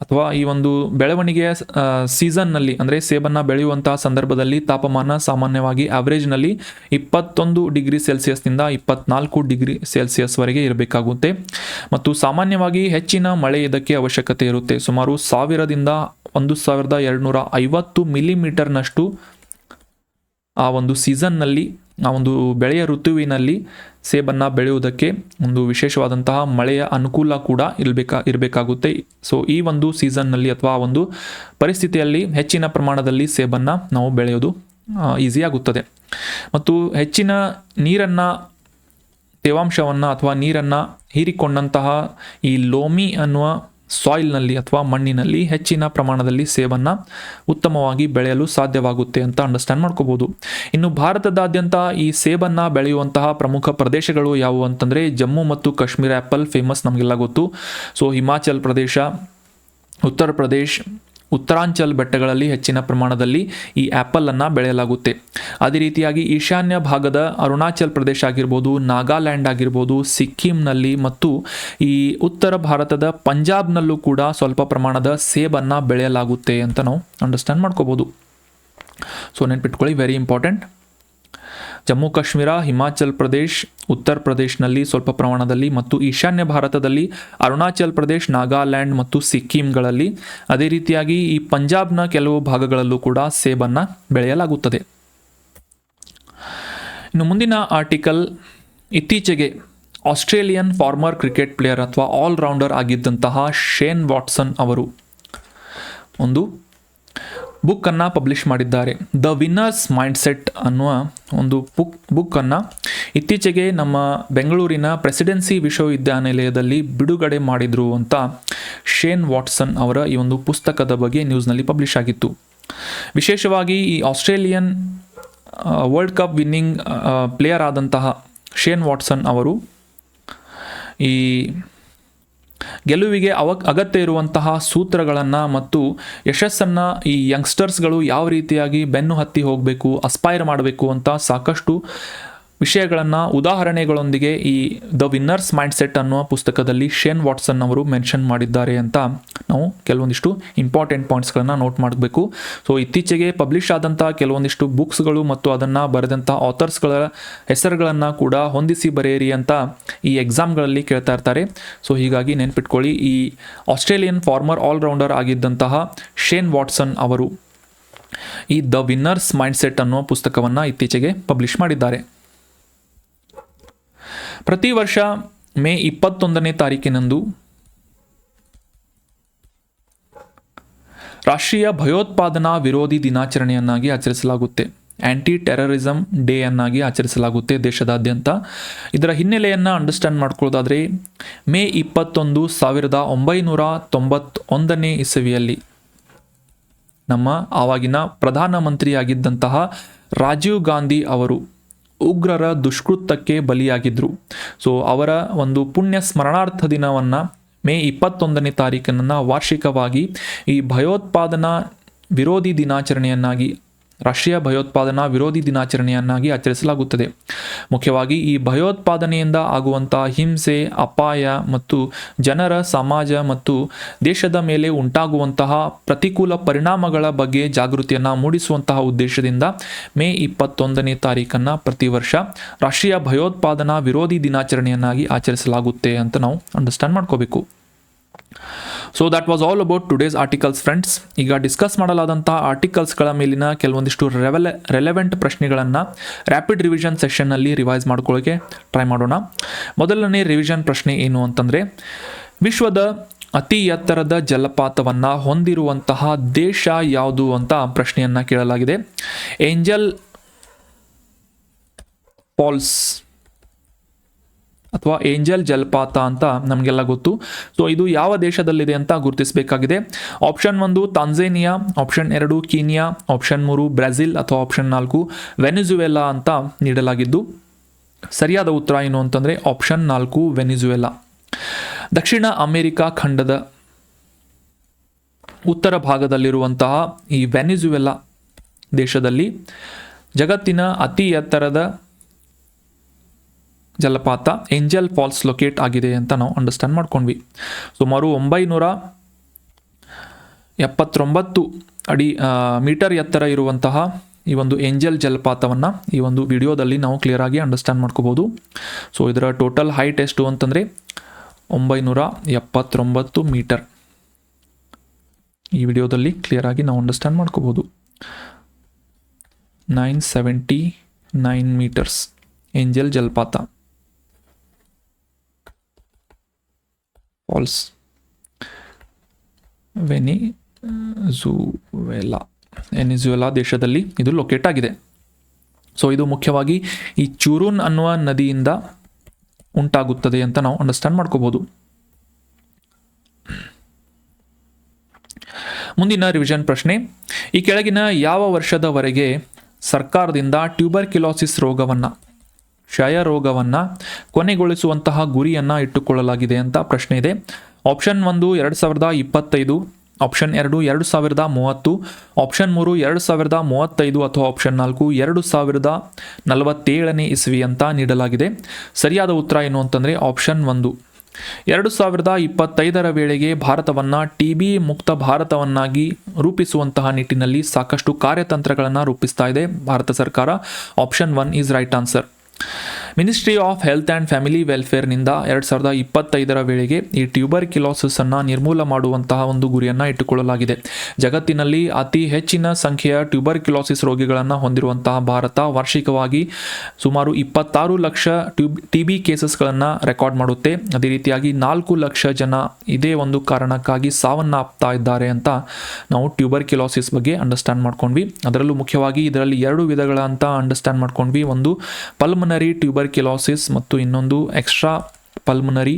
Speaker 1: ಅಥವಾ ಈ ಒಂದು ಬೆಳವಣಿಗೆಯ ಸೀಸನ್ನಲ್ಲಿ, ಅಂದರೆ ಸೇಬನ್ನು ಬೆಳೆಯುವಂತಹ ಸಂದರ್ಭದಲ್ಲಿ ತಾಪಮಾನ ಸಾಮಾನ್ಯವಾಗಿ ಆವ್ರೇಜ್ನಲ್ಲಿ 21 ಡಿಗ್ರಿ ಸೆಲ್ಸಿಯಸ್ನಿಂದ 24 ಡಿಗ್ರಿ ಸೆಲ್ಸಿಯಸ್ವರೆಗೆ ಇರಬೇಕಾಗುತ್ತೆ. ಮತ್ತು ಸಾಮಾನ್ಯವಾಗಿ ಹೆಚ್ಚಿನ ಮಳೆ ಇದಕ್ಕೆ ಅವಶ್ಯಕತೆ ಇರುತ್ತೆ. ಸುಮಾರು 1000ದಿಂದ 1250 ಮಿಲಿಮೀಟರ್ನಷ್ಟು ಆ ಒಂದು ಸೀಸನ್ನಲ್ಲಿ ಆ ಒಂದು ಬೆಳೆಯ ಋತುವಿನಲ್ಲಿ ಸೇಬನ್ನು ಬೆಳೆಯುವುದಕ್ಕೆ ಒಂದು ವಿಶೇಷವಾದಂತಹ ಮಳೆಯ ಅನುಕೂಲ ಕೂಡ ಇರಬೇಕಾಗುತ್ತೆ. ಸೊ ಈ ಒಂದು ಸೀಸನ್ನಲ್ಲಿ ಅಥವಾ ಒಂದು ಪರಿಸ್ಥಿತಿಯಲ್ಲಿ ಹೆಚ್ಚಿನ ಪ್ರಮಾಣದಲ್ಲಿ ಸೇಬನ್ನು ನಾವು ಬೆಳೆಯೋದು ಈಸಿ ಆಗುತ್ತದೆ. ಮತ್ತು ಹೆಚ್ಚಿನ ನೀರನ್ನು, ತೇವಾಂಶವನ್ನು ಅಥವಾ ನೀರನ್ನು ಹೀರಿಕೊಂಡಂತಹ ಈ ಲೋಮಿ ಅನ್ನುವ ಸಾಯಿಲ್ನಲ್ಲಿ ಅಥವಾ ಮಣ್ಣಿನಲ್ಲಿ ಹೆಚ್ಚಿನ ಪ್ರಮಾಣದಲ್ಲಿ ಸೇಬನ್ನು ಉತ್ತಮವಾಗಿ ಬೆಳೆಯಲು ಸಾಧ್ಯವಾಗುತ್ತೆ ಅಂತ ಅಂಡರ್ಸ್ಟ್ಯಾಂಡ್ ಮಾಡ್ಕೋಬೋದು. ಇನ್ನು ಭಾರತದಾದ್ಯಂತ ಈ ಸೇಬನ್ನು ಬೆಳೆಯುವಂತಹ ಪ್ರಮುಖ ಪ್ರದೇಶಗಳು ಯಾವುವು ಅಂತಂದರೆ ಜಮ್ಮು ಮತ್ತು ಕಾಶ್ಮೀರ ಆ್ಯಪಲ್ ಫೇಮಸ್, ನಮಗೆಲ್ಲ ಗೊತ್ತು. ಸೊ ಹಿಮಾಚಲ್ ಪ್ರದೇಶ, ಉತ್ತರ ಪ್ರದೇಶ್, ಉತ್ತರಾಂಚಲ್ ಬೆಟ್ಟಗಳಲ್ಲಿ ಹೆಚ್ಚಿನ ಪ್ರಮಾಣದಲ್ಲಿ ಈ ಆ್ಯಪಲನ್ನು ಬೆಳೆಯಲಾಗುತ್ತೆ. ಅದೇ ರೀತಿಯಾಗಿ ಈಶಾನ್ಯ ಭಾಗದ ಅರುಣಾಚಲ್ ಪ್ರದೇಶ ಆಗಿರ್ಬೋದು, ನಾಗಾಲ್ಯಾಂಡ್ ಆಗಿರ್ಬೋದು, ಸಿಕ್ಕಿಂನಲ್ಲಿ ಮತ್ತು ಈ ಉತ್ತರ ಭಾರತದ ಪಂಜಾಬ್ನಲ್ಲೂ ಕೂಡ ಸ್ವಲ್ಪ ಪ್ರಮಾಣದ ಸೇಬನ್ನು ಬೆಳೆಯಲಾಗುತ್ತೆ ಅಂತ ನಾವು ಅಂಡರ್ಸ್ಟ್ಯಾಂಡ್ ಮಾಡ್ಕೋಬೋದು. ಸೊ ನೆನ್ಪಿಟ್ಕೊಳ್ಳಿ, ವೆರಿ ಇಂಪಾರ್ಟೆಂಟ್. ಜಮ್ಮು ಕಾಶ್ಮೀರ, ಹಿಮಾಚಲ್ ಪ್ರದೇಶ್, ಉತ್ತರ ಪ್ರದೇಶನಲ್ಲಿ ಸ್ವಲ್ಪ ಪ್ರಮಾಣದಲ್ಲಿ ಮತ್ತು ಈಶಾನ್ಯ ಭಾರತದಲ್ಲಿ ಅರುಣಾಚಲ್ ಪ್ರದೇಶ್, ನಾಗಾಲ್ಯಾಂಡ್ ಮತ್ತು ಸಿಕ್ಕಿಂಗಳಲ್ಲಿ, ಅದೇ ರೀತಿಯಾಗಿ ಈ ಪಂಜಾಬ್ನ ಕೆಲವು ಭಾಗಗಳಲ್ಲೂ ಕೂಡ ಸೇಬನ್ನು ಬೆಳೆಯಲಾಗುತ್ತದೆ. ಇನ್ನು ಮುಂದಿನ ಆರ್ಟಿಕಲ್, ಇತ್ತೀಚೆಗೆ ಆಸ್ಟ್ರೇಲಿಯನ್ ಫಾರ್ಮರ್ ಕ್ರಿಕೆಟ್ ಪ್ಲೇಯರ್ ಅಥವಾ ಆಲ್ರೌಂಡರ್ ಆಗಿದ್ದಂತಹ ಶೇನ್ ವಾಟ್ಸನ್ ಅವರು ಒಂದು ಬುಕ್ಕನ್ನು ಪಬ್ಲಿಷ್ ಮಾಡಿದ್ದಾರೆ. ದ ವಿನ್ನರ್ಸ್ ಮೈಂಡ್ಸೆಟ್ ಅನ್ನುವ ಒಂದು ಬುಕ್ಕನ್ನು ಇತ್ತೀಚೆಗೆ ನಮ್ಮ ಬೆಂಗಳೂರಿನ ಪ್ರೆಸಿಡೆನ್ಸಿ ವಿಶ್ವವಿದ್ಯಾನಿಲಯದಲ್ಲಿ ಬಿಡುಗಡೆ ಮಾಡಿದರು ಅಂತ ಶೇನ್ ವಾಟ್ಸನ್ ಅವರ ಈ ಒಂದು ಪುಸ್ತಕದ ಬಗ್ಗೆ ನ್ಯೂಸ್ನಲ್ಲಿ ಪಬ್ಲಿಷ್ ಆಗಿತ್ತು. ವಿಶೇಷವಾಗಿ ಈ Australian world cup winning player ಆದಂತಹ ಶೇನ್ ವಾಟ್ಸನ್ ಅವರು ಈ ಗೆಲುವಿಗೆ ಅಗತ್ಯ ಇರುವಂತಹ ಸೂತ್ರಗಳನ್ನು ಮತ್ತು ಯಶಸ್ಸನ್ನು ಈ ಯಂಗ್ಸ್ಟರ್ಸ್ಗಳು ಯಾವ ರೀತಿಯಾಗಿ ಬೆನ್ನು ಹತ್ತಿ ಹೋಗಬೇಕು, ಅಸ್ಪೈರ್ ಮಾಡಬೇಕು ಅಂತ ಸಾಕಷ್ಟು ವಿಷಯಗಳನ್ನು ಉದಾಹರಣೆಗಳೊಂದಿಗೆ ಈ ದ ವಿನ್ನರ್ಸ್ ಮೈಂಡ್ಸೆಟ್ ಅನ್ನುವ ಪುಸ್ತಕದಲ್ಲಿ ಶೇನ್ ವಾಟ್ಸನ್ ಅವರು ಮೆನ್ಷನ್ ಮಾಡಿದ್ದಾರೆ ಅಂತ ನಾವು ಕೆಲವೊಂದಿಷ್ಟು ಇಂಪಾರ್ಟೆಂಟ್ ಪಾಯಿಂಟ್ಸ್ಗಳನ್ನು ನೋಟ್ ಮಾಡಬೇಕು. ಸೊ ಇತ್ತೀಚೆಗೆ ಪಬ್ಲಿಷ್ ಆದಂಥ ಕೆಲವೊಂದಿಷ್ಟು ಬುಕ್ಸ್ಗಳು ಮತ್ತು ಅದನ್ನು ಬರೆದಂಥ ಆಥರ್ಸ್ಗಳ ಹೆಸರುಗಳನ್ನು ಕೂಡ ಹೊಂದಿಸಿ ಬರೆಯಿರಿ ಅಂತ ಈ ಎಕ್ಸಾಮ್ಗಳಲ್ಲಿ ಕೇಳ್ತಾ ಇರ್ತಾರೆ. ಸೊ ಹೀಗಾಗಿ ನೆನ್ಪಿಟ್ಕೊಳ್ಳಿ, ಈ ಆಸ್ಟ್ರೇಲಿಯನ್ ಫಾರ್ಮರ್ ಆಲ್ರೌಂಡರ್ ಆಗಿದ್ದಂತಹ ಶೇನ್ ವಾಟ್ಸನ್ ಅವರು ಈ ದ ವಿನ್ನರ್ಸ್ ಮೈಂಡ್ಸೆಟ್ ಅನ್ನುವ ಪುಸ್ತಕವನ್ನು ಇತ್ತೀಚೆಗೆ ಪಬ್ಲಿಷ್ ಮಾಡಿದ್ದಾರೆ. ಪ್ರತಿ ವರ್ಷ ಮೇ 21ನೇ ತಾರೀಕಿನಂದು ರಾಷ್ಟ್ರೀಯ ಭಯೋತ್ಪಾದನಾ ವಿರೋಧಿ ದಿನಾಚರಣೆಯನ್ನಾಗಿ ಆಚರಿಸಲಾಗುತ್ತೆ. ಆ್ಯಂಟಿ ಟೆರರಿಸಮ್ ಡೇ ಅನ್ನಾಗಿ ಆಚರಿಸಲಾಗುತ್ತೆ ದೇಶದಾದ್ಯಂತ. ಇದರ ಹಿನ್ನೆಲೆಯನ್ನು ಅಂಡರ್ಸ್ಟ್ಯಾಂಡ್ ಮಾಡ್ಕೊಳ್ಳೋದಾದರೆ, ಮೇ 21, 1991ನೇ ಇಸವಿಯಲ್ಲಿ ನಮ್ಮ ಆವಾಗಿನ ಪ್ರಧಾನಮಂತ್ರಿಯಾಗಿದ್ದಂತಹ ರಾಜೀವ್ ಗಾಂಧಿ ಅವರು ಉಗ್ರರ ದುಷ್ಕೃತ್ಯಕ್ಕೆ ಬಲಿಯಾಗಿದ್ದರು. ಸೊ ಅವರ ಒಂದು ಪುಣ್ಯ ಸ್ಮರಣಾರ್ಥ ದಿನವನ್ನು ಮೇ 21ನೇ ತಾರೀಕನ್ನು ವಾರ್ಷಿಕವಾಗಿ ಈ ಭಯೋತ್ಪಾದನಾ ವಿರೋಧಿ ದಿನಾಚರಣೆಯನ್ನಾಗಿ, ರಾಷ್ಟ್ರೀಯ ಭಯೋತ್ಪಾದನಾ ವಿರೋಧಿ ದಿನಾಚರಣೆಯನ್ನಾಗಿ ಆಚರಿಸಲಾಗುತ್ತದೆ. ಮುಖ್ಯವಾಗಿ ಈ ಭಯೋತ್ಪಾದನೆಯಿಂದ ಆಗುವಂಥ ಹಿಂಸೆ, ಅಪಾಯ ಮತ್ತು ಜನರ, ಸಮಾಜ ಮತ್ತು ದೇಶದ ಮೇಲೆ ಉಂಟಾಗುವಂತಹ ಪ್ರತಿಕೂಲ ಪರಿಣಾಮಗಳ ಬಗ್ಗೆ ಜಾಗೃತಿಯನ್ನು ಮೂಡಿಸುವಂತಹ ಉದ್ದೇಶದಿಂದ ಮೇ 21ನೇ ತಾರೀಕನ್ನು ಪ್ರತಿ ವರ್ಷ ರಾಷ್ಟ್ರೀಯ ಭಯೋತ್ಪಾದನಾ ವಿರೋಧಿ ದಿನಾಚರಣೆಯನ್ನಾಗಿ ಆಚರಿಸಲಾಗುತ್ತೆ ಅಂತ ನಾವು ಅಂಡರ್ಸ್ಟ್ಯಾಂಡ್ ಮಾಡ್ಕೋಬೇಕು. So that was all about today's articles friends. ಈಗ ಡಿಸ್ಕಸ್ ಮಾಡಲಾದಂತಹ ಆರ್ಟಿಕಲ್ಸ್ಗಳ ಮೇಲಿನ ಕೆಲವೊಂದಿಷ್ಟು ರೆಲೆವೆಂಟ್ ಪ್ರಶ್ನೆಗಳನ್ನು ರ್ಯಾಪಿಡ್ ರಿವಿಷನ್ ಸೆಷನ್ನಲ್ಲಿ ರಿವೈಸ್ ಮಾಡ್ಕೊಳ್ಳೋಕ್ಕೆ ಟ್ರೈ ಮಾಡೋಣ. ಮೊದಲನೇ ರಿವಿಷನ್ ಪ್ರಶ್ನೆ ಏನು ಅಂತಂದರೆ, ವಿಶ್ವದ ಅತಿ ಎತ್ತರದ ಜಲಪಾತವನ್ನು ಹೊಂದಿರುವಂತಹ ದೇಶ ಯಾವುದು ಅಂತ ಪ್ರಶ್ನೆಯನ್ನು ಕೇಳಲಾಗಿದೆ. ಏಂಜಲ್ ಫಾಲ್ಸ್ ಅಥವಾ ಏಂಜಲ್ ಜಲಪಾತ ಅಂತ ನಮಗೆಲ್ಲ ಗೊತ್ತು. ಸೊ ಇದು ಯಾವ ದೇಶದಲ್ಲಿದೆ ಅಂತ ಗುರುತಿಸಬೇಕಾಗಿದೆ. Option 1 Tanzania, option 2 Kenya, option 3 Brazil ಅಥವಾ ಆಪ್ಷನ್ 4 ವೆನಿಜುವೆಲಾ ಅಂತ ನೀಡಲಾಗಿದ್ದು, ಸರಿಯಾದ ಉತ್ತರ ಏನು ಅಂತಂದರೆ ಆಪ್ಷನ್ 4 ವೆನಿಜುವೆಲಾ. ದಕ್ಷಿಣ ಅಮೆರಿಕಾ ಖಂಡದ ಉತ್ತರ ಭಾಗದಲ್ಲಿರುವಂತಹ ಈ ವೆನಿಜುವೆಲಾ ದೇಶದಲ್ಲಿ ಜಗತ್ತಿನ ಅತಿ ಎತ್ತರದ ಜಲಪಾತ ಏಂಜಲ್ ಫಾಲ್ಸ್ ಲೊಕೇಟ್ ಆಗಿದೆ ಅಂತ ನಾವು ಅಂಡರ್ಸ್ಟ್ಯಾಂಡ್ ಮಾಡ್ಕೊಂಡ್ವಿ. ಸುಮಾರು 979 ಮೀಟರ್ ಎತ್ತರ ಇರುವಂತಹ ಈ ಒಂದು ಏಂಜಲ್ ಜಲಪಾತವನ್ನು ಈ ಒಂದು ವಿಡಿಯೋದಲ್ಲಿ ನಾವು ಕ್ಲಿಯರ್ ಆಗಿ ಅಂಡರ್ಸ್ಟ್ಯಾಂಡ್ ಮಾಡ್ಕೋಬೋದು. ಸೊ ಇದರ ಟೋಟಲ್ ಹೈಟ್ ಎಷ್ಟು ಅಂತಂದರೆ 979 ಮೀಟರ್. ಈ ವಿಡಿಯೋದಲ್ಲಿ ಕ್ಲಿಯರ್ ಆಗಿ ನಾವು ಅಂಡರ್ಸ್ಟ್ಯಾಂಡ್ ಮಾಡ್ಕೋಬೋದು. 9 ಮೀಟರ್ಸ್. ಏಂಜಲ್ ಜಲಪಾತ, ಫಾಲ್ಸ್, ವೆನಿಜುವೆಲಾ ದೇಶದಲ್ಲಿ ಇದು ಲೊಕೇಟ್ ಆಗಿದೆ. ಸೊ ಇದು ಮುಖ್ಯವಾಗಿ ಈ ಚೂರೂನ್ ಅನ್ನುವ ನದಿಯಿಂದ ಉಂಟಾಗುತ್ತದೆ ಅಂತ ನಾವು ಅಂಡರ್ಸ್ಟ್ಯಾಂಡ್ ಮಾಡ್ಕೋಬಹುದು. ಮುಂದಿನ ರಿವಿಷನ್ ಪ್ರಶ್ನೆ, ಈ ಕೆಳಗಿನ ಯಾವ ವರ್ಷದವರೆಗೆ ಸರ್ಕಾರದಿಂದ ಟ್ಯೂಬರ್ಕ್ಯುಲೋಸಿಸ್ ರೋಗವನ್ನು, ಕ್ಷಯ ರೋಗವನ್ನು ಕೊನೆಗೊಳಿಸುವಂತಹ ಗುರಿಯನ್ನು ಇಟ್ಟುಕೊಳ್ಳಲಾಗಿದೆ ಅಂತ ಪ್ರಶ್ನೆ ಇದೆ. ಆಪ್ಷನ್ 1 2025, ಆಪ್ಷನ್ 2 2030, ಆಪ್ಷನ್ 3 2035 ಅಥವಾ ಆಪ್ಷನ್ 4 2047 ಇಸ್ವಿ ಅಂತ ನೀಡಲಾಗಿದೆ. ಸರಿಯಾದ ಉತ್ತರ ಏನು ಅಂತಂದರೆ ಆಪ್ಷನ್ 1. 2025 ವೇಳೆಗೆ ಭಾರತವನ್ನು TB ಮುಕ್ತ ಭಾರತವನ್ನಾಗಿ ರೂಪಿಸುವಂತಹ ನಿಟ್ಟಿನಲ್ಲಿ ಸಾಕಷ್ಟು ಕಾರ್ಯತಂತ್ರಗಳನ್ನು ರೂಪಿಸ್ತಾ ಇದೆ ಭಾರತ ಸರ್ಕಾರ. Option 1 is right answer. Ministry of health and family ವೆಲ್ಫೇರ್ನಿಂದ 2025 ವೇಳೆಗೆ ಈ ಟ್ಯೂಬರ್ಕ್ಯುಲೋಸಿಸ್ ಅನ್ನು ನಿರ್ಮೂಲ ಮಾಡುವಂತಹ ಒಂದು ಗುರಿಯನ್ನು ಇಟ್ಟುಕೊಳ್ಳಲಾಗಿದೆ. ಜಗತ್ತಿನಲ್ಲಿ ಅತಿ ಹೆಚ್ಚಿನ ಸಂಖ್ಯೆಯ ಟ್ಯೂಬರ್ಕ್ಯುಲೋಸಿಸ್ ರೋಗಿಗಳನ್ನು ಹೊಂದಿರುವಂತಹ ಭಾರತ ವಾರ್ಷಿಕವಾಗಿ ಸುಮಾರು 26 ಲಕ್ಷ TB ಕೇಸಸ್ಗಳನ್ನು ರೆಕಾರ್ಡ್ ಮಾಡುತ್ತೆ. ಅದೇ ರೀತಿಯಾಗಿ 4 ಲಕ್ಷ ಜನ ಇದೇ ಒಂದು ಕಾರಣಕ್ಕಾಗಿ ಸಾವನ್ನಪ್ತಾ ಇದ್ದಾರೆ ಅಂತ ನಾವು ಟ್ಯೂಬರ್ಕ್ಯುಲೋಸಿಸ್ ಬಗ್ಗೆ ಅಂಡರ್ಸ್ಟ್ಯಾಂಡ್ ಮಾಡ್ಕೊಂಡ್ವಿ. ಅದರಲ್ಲೂ ಮುಖ್ಯವಾಗಿ ಇದರಲ್ಲಿ 2 ವಿಧಗಳ ಅಂತ ಅಂಡರ್ಸ್ಟ್ಯಾಂಡ್ ಮಾಡ್ಕೊಂಡ್ವಿ. ಒಂದು ಪಲ್ಮನರಿ ಟ್ಯೂಬರ್ಕ್ಯುಲೋಸಿಸ್ ಮತ್ತು ಇನ್ನೊಂದು ಎಕ್ಸ್ಟ್ರಾ ಪಲ್ಮನರಿ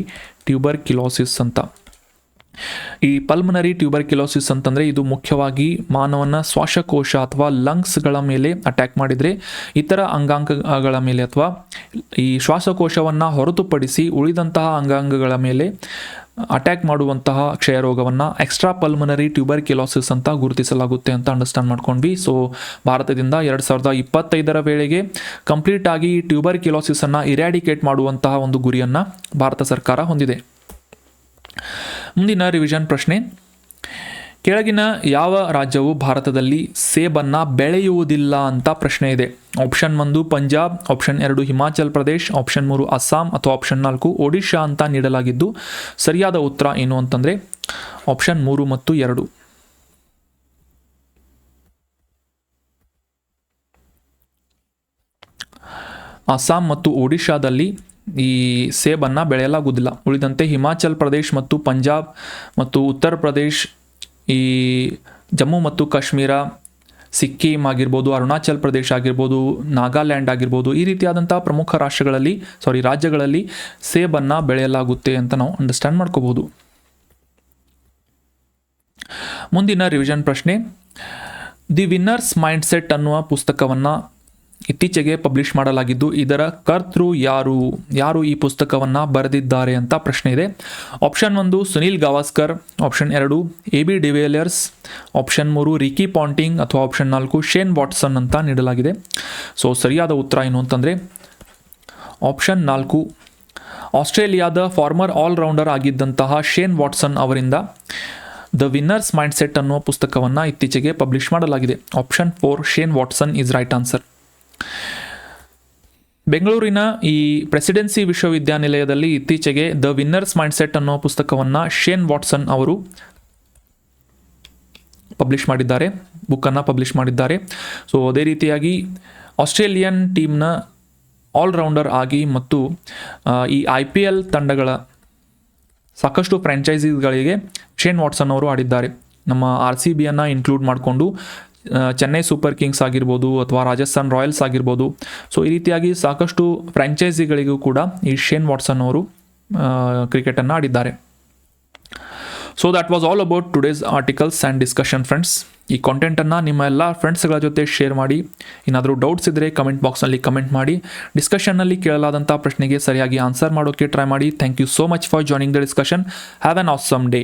Speaker 1: ಟ್ಯೂಬರ್ಕ್ಯುಲೋಸಿಸ್ ಅಂತ. ಈ ಪಲ್ಮನರಿ ಟ್ಯೂಬರ್ಕ್ಯುಲೋಸಿಸ್ ಅಂತಂದರೆ ಇದು ಮುಖ್ಯವಾಗಿ ಮಾನವನ ಶ್ವಾಸಕೋಶ ಅಥವಾ ಲಂಗ್ಸ್ಗಳ ಮೇಲೆ ಅಟ್ಯಾಕ್ ಮಾಡಿದರೆ ಇತರ ಅಂಗಾಂಗಗಳ ಮೇಲೆ ಅಥವಾ ಈ ಶ್ವಾಸಕೋಶವನ್ನು ಹೊರತುಪಡಿಸಿ ಉಳಿದಂತಹ ಅಂಗಾಂಗಗಳ ಮೇಲೆ ಅಟ್ಯಾಕ್ ಮಾಡುವಂತಹ ಕ್ಷಯರೋಗವನ್ನು ಎಕ್ಸ್ಟ್ರಾ ಪಲ್ಮನರಿ ಟ್ಯೂಬರ್ಕ್ಯುಲೋಸಿಸ್ ಅಂತ ಗುರುತಿಸಲಾಗುತ್ತೆ ಅಂತ ಅಂಡರ್ಸ್ಟ್ಯಾಂಡ್ ಮಾಡ್ಕೊಂಡ್ವಿ. ಸೊ ಭಾರತದಿಂದ 2025 ವೇಳೆಗೆ ಕಂಪ್ಲೀಟ್ ಆಗಿ ಟ್ಯೂಬರ್ಕ್ಯುಲೋಸಿಸನ್ನು ಇರಾಡಿಕೇಟ್ ಮಾಡುವಂತಹ ಒಂದು ಗುರಿಯನ್ನು ಭಾರತ ಸರ್ಕಾರ ಹೊಂದಿದೆ. ಮುಂದಿನ ರಿವಿಷನ್ ಪ್ರಶ್ನೆ, ಕೆಳಗಿನ ಯಾವ ರಾಜ್ಯವು ಭಾರತದಲ್ಲಿ ಸೇಬನ್ನು ಬೆಳೆಯುವುದಿಲ್ಲ ಅಂತ ಪ್ರಶ್ನೆ ಇದೆ. Option 1 Punjab, option 2 Himachal Pradesh, option 3 Assam ಅಥವಾ ಆಪ್ಷನ್ 4 ಒಡಿಶಾ ಅಂತ ನೀಡಲಾಗಿದ್ದು ಸರಿಯಾದ ಉತ್ತರ ಏನು ಅಂತಂದರೆ ಆಪ್ಷನ್ 3 ಮತ್ತು 2. ಅಸ್ಸಾಂ ಮತ್ತು ಒಡಿಶಾದಲ್ಲಿ ಈ ಸೇಬನ್ನು ಬೆಳೆಯಲಾಗುವುದಿಲ್ಲ. ಉಳಿದಂತೆ ಹಿಮಾಚಲ್ ಪ್ರದೇಶ್ ಮತ್ತು ಪಂಜಾಬ್ ಮತ್ತು ಉತ್ತರ ಪ್ರದೇಶ್, ಈ ಜಮ್ಮು ಮತ್ತು ಕಾಶ್ಮೀರ, ಸಿಕ್ಕಿಂ ಆಗಿರ್ಬೋದು, ಅರುಣಾಚಲ್ ಪ್ರದೇಶ ಆಗಿರ್ಬೋದು, ನಾಗಾಲ್ಯಾಂಡ್ ಆಗಿರ್ಬೋದು, ಈ ರೀತಿಯಾದಂಥ ಪ್ರಮುಖ ರಾಜ್ಯಗಳಲ್ಲಿ ಸೇಬನ್ನು ಬೆಳೆಯಲಾಗುತ್ತೆ ಅಂತ ನಾವು ಅಂಡರ್ಸ್ಟ್ಯಾಂಡ್ ಮಾಡ್ಕೋಬಹುದು. ಮುಂದಿನ ರಿವಿಷನ್ ಪ್ರಶ್ನೆ, ದಿ ವಿನ್ನರ್ಸ್ ಮೈಂಡ್ಸೆಟ್ ಅನ್ನುವ ಪುಸ್ತಕವನ್ನು ಇತ್ತೀಚೆಗೆ ಪಬ್ಲಿಷ್ ಮಾಡಲಾಗಿದ್ದು ಇದರ ಕರ್ತೃ ಯಾರು ಈ ಪುಸ್ತಕವನ್ನು ಬರೆದಿದ್ದಾರೆ ಅಂತ ಪ್ರಶ್ನೆ ಇದೆ. Option 1 Sunil Gavaskar, option 2 AB de Villiers, option 3 Ricky Ponting ಅಥವಾ ಆಪ್ಷನ್ 4 ಶೇನ್ ವಾಟ್ಸನ್ ಅಂತ ನೀಡಲಾಗಿದೆ. ಸೊ ಸರಿಯಾದ ಉತ್ತರ ಏನು ಅಂತಂದರೆ ಆಪ್ಷನ್ 4. ಆಸ್ಟ್ರೇಲಿಯಾದ ಫಾರ್ಮರ್ ಆಲ್ರೌಂಡರ್ ಆಗಿದ್ದಂತಹ ಶೇನ್ ವಾಟ್ಸನ್ ಅವರಿಂದ ದ ವಿನ್ನರ್ಸ್ ಮೈಂಡ್ಸೆಟ್ ಅನ್ನುವ ಪುಸ್ತಕವನ್ನು ಇತ್ತೀಚೆಗೆ ಪಬ್ಲಿಷ್ ಮಾಡಲಾಗಿದೆ. Option 4 Shane Watson is right answer. ಬೆಂಗಳೂರಿನ ಈ ಪ್ರೆಸಿಡೆನ್ಸಿ ವಿಶ್ವವಿದ್ಯಾನಿಲಯದಲ್ಲಿ ಇತ್ತೀಚೆಗೆ ದ ವಿನ್ನರ್ಸ್ ಮೈಂಡ್ಸೆಟ್ ಅನ್ನೋ ಪುಸ್ತಕವನ್ನು ಶೇನ್ ವಾಟ್ಸನ್ ಅವರು ಬುಕ್ಕನ್ನು ಪಬ್ಲಿಷ್ ಮಾಡಿದ್ದಾರೆ. ಸೊ ಅದೇ ರೀತಿಯಾಗಿ ಆಸ್ಟ್ರೇಲಿಯನ್ ಟೀಮ್ನ ಆಲ್ರೌಂಡರ್ ಆಗಿ ಮತ್ತು ಈ IPL ತಂಡಗಳ ಸಾಕಷ್ಟು ಫ್ರ್ಯಾಂಚೈಸೀಸ್ಗಳಿಗೆ ಶೇನ್ ವಾಟ್ಸನ್ ಅವರು ಆಡಿದ್ದಾರೆ. ನಮ್ಮ RCBಯನ್ನು ಇನ್ಕ್ಲೂಡ್ ಮಾಡಿಕೊಂಡು ಚೆನ್ನೈ ಸೂಪರ್ ಕಿಂಗ್ಸ್ ಆಗಿರ್ಬೋದು ಅಥವಾ ರಾಜಸ್ಥಾನ್ ರಾಯಲ್ಸ್ ಆಗಿರ್ಬೋದು. ಸೊ ಈ ರೀತಿಯಾಗಿ ಸಾಕಷ್ಟು ಫ್ರ್ಯಾಂಚೈಸಿಗಳಿಗೂ ಕೂಡ ಈ ಶೇನ್ ವಾಟ್ಸನ್ ಅವರು ಕ್ರಿಕೆಟನ್ನು ಆಡಿದ್ದಾರೆ. So that was all about today's articles and discussion friends. ಈ ಕಾಂಟೆಂಟನ್ನು ನಿಮ್ಮ ಎಲ್ಲ ಫ್ರೆಂಡ್ಸ್ಗಳ ಜೊತೆ ಶೇರ್ ಮಾಡಿ. ಏನಾದರೂ ಡೌಟ್ಸ್ ಇದ್ದರೆ ಕಮೆಂಟ್ ಬಾಕ್ಸ್ನಲ್ಲಿ ಕಮೆಂಟ್ ಮಾಡಿ. ಡಿಸ್ಕಷನ್ನಲ್ಲಿ ಕೇಳಲಾದಂಥ ಪ್ರಶ್ನೆಗೆ ಸರಿಯಾಗಿ ಆನ್ಸರ್ ಮಾಡೋಕ್ಕೆ ಟ್ರೈ ಮಾಡಿ. Thank you so much for joining the discussion. Have an awesome day.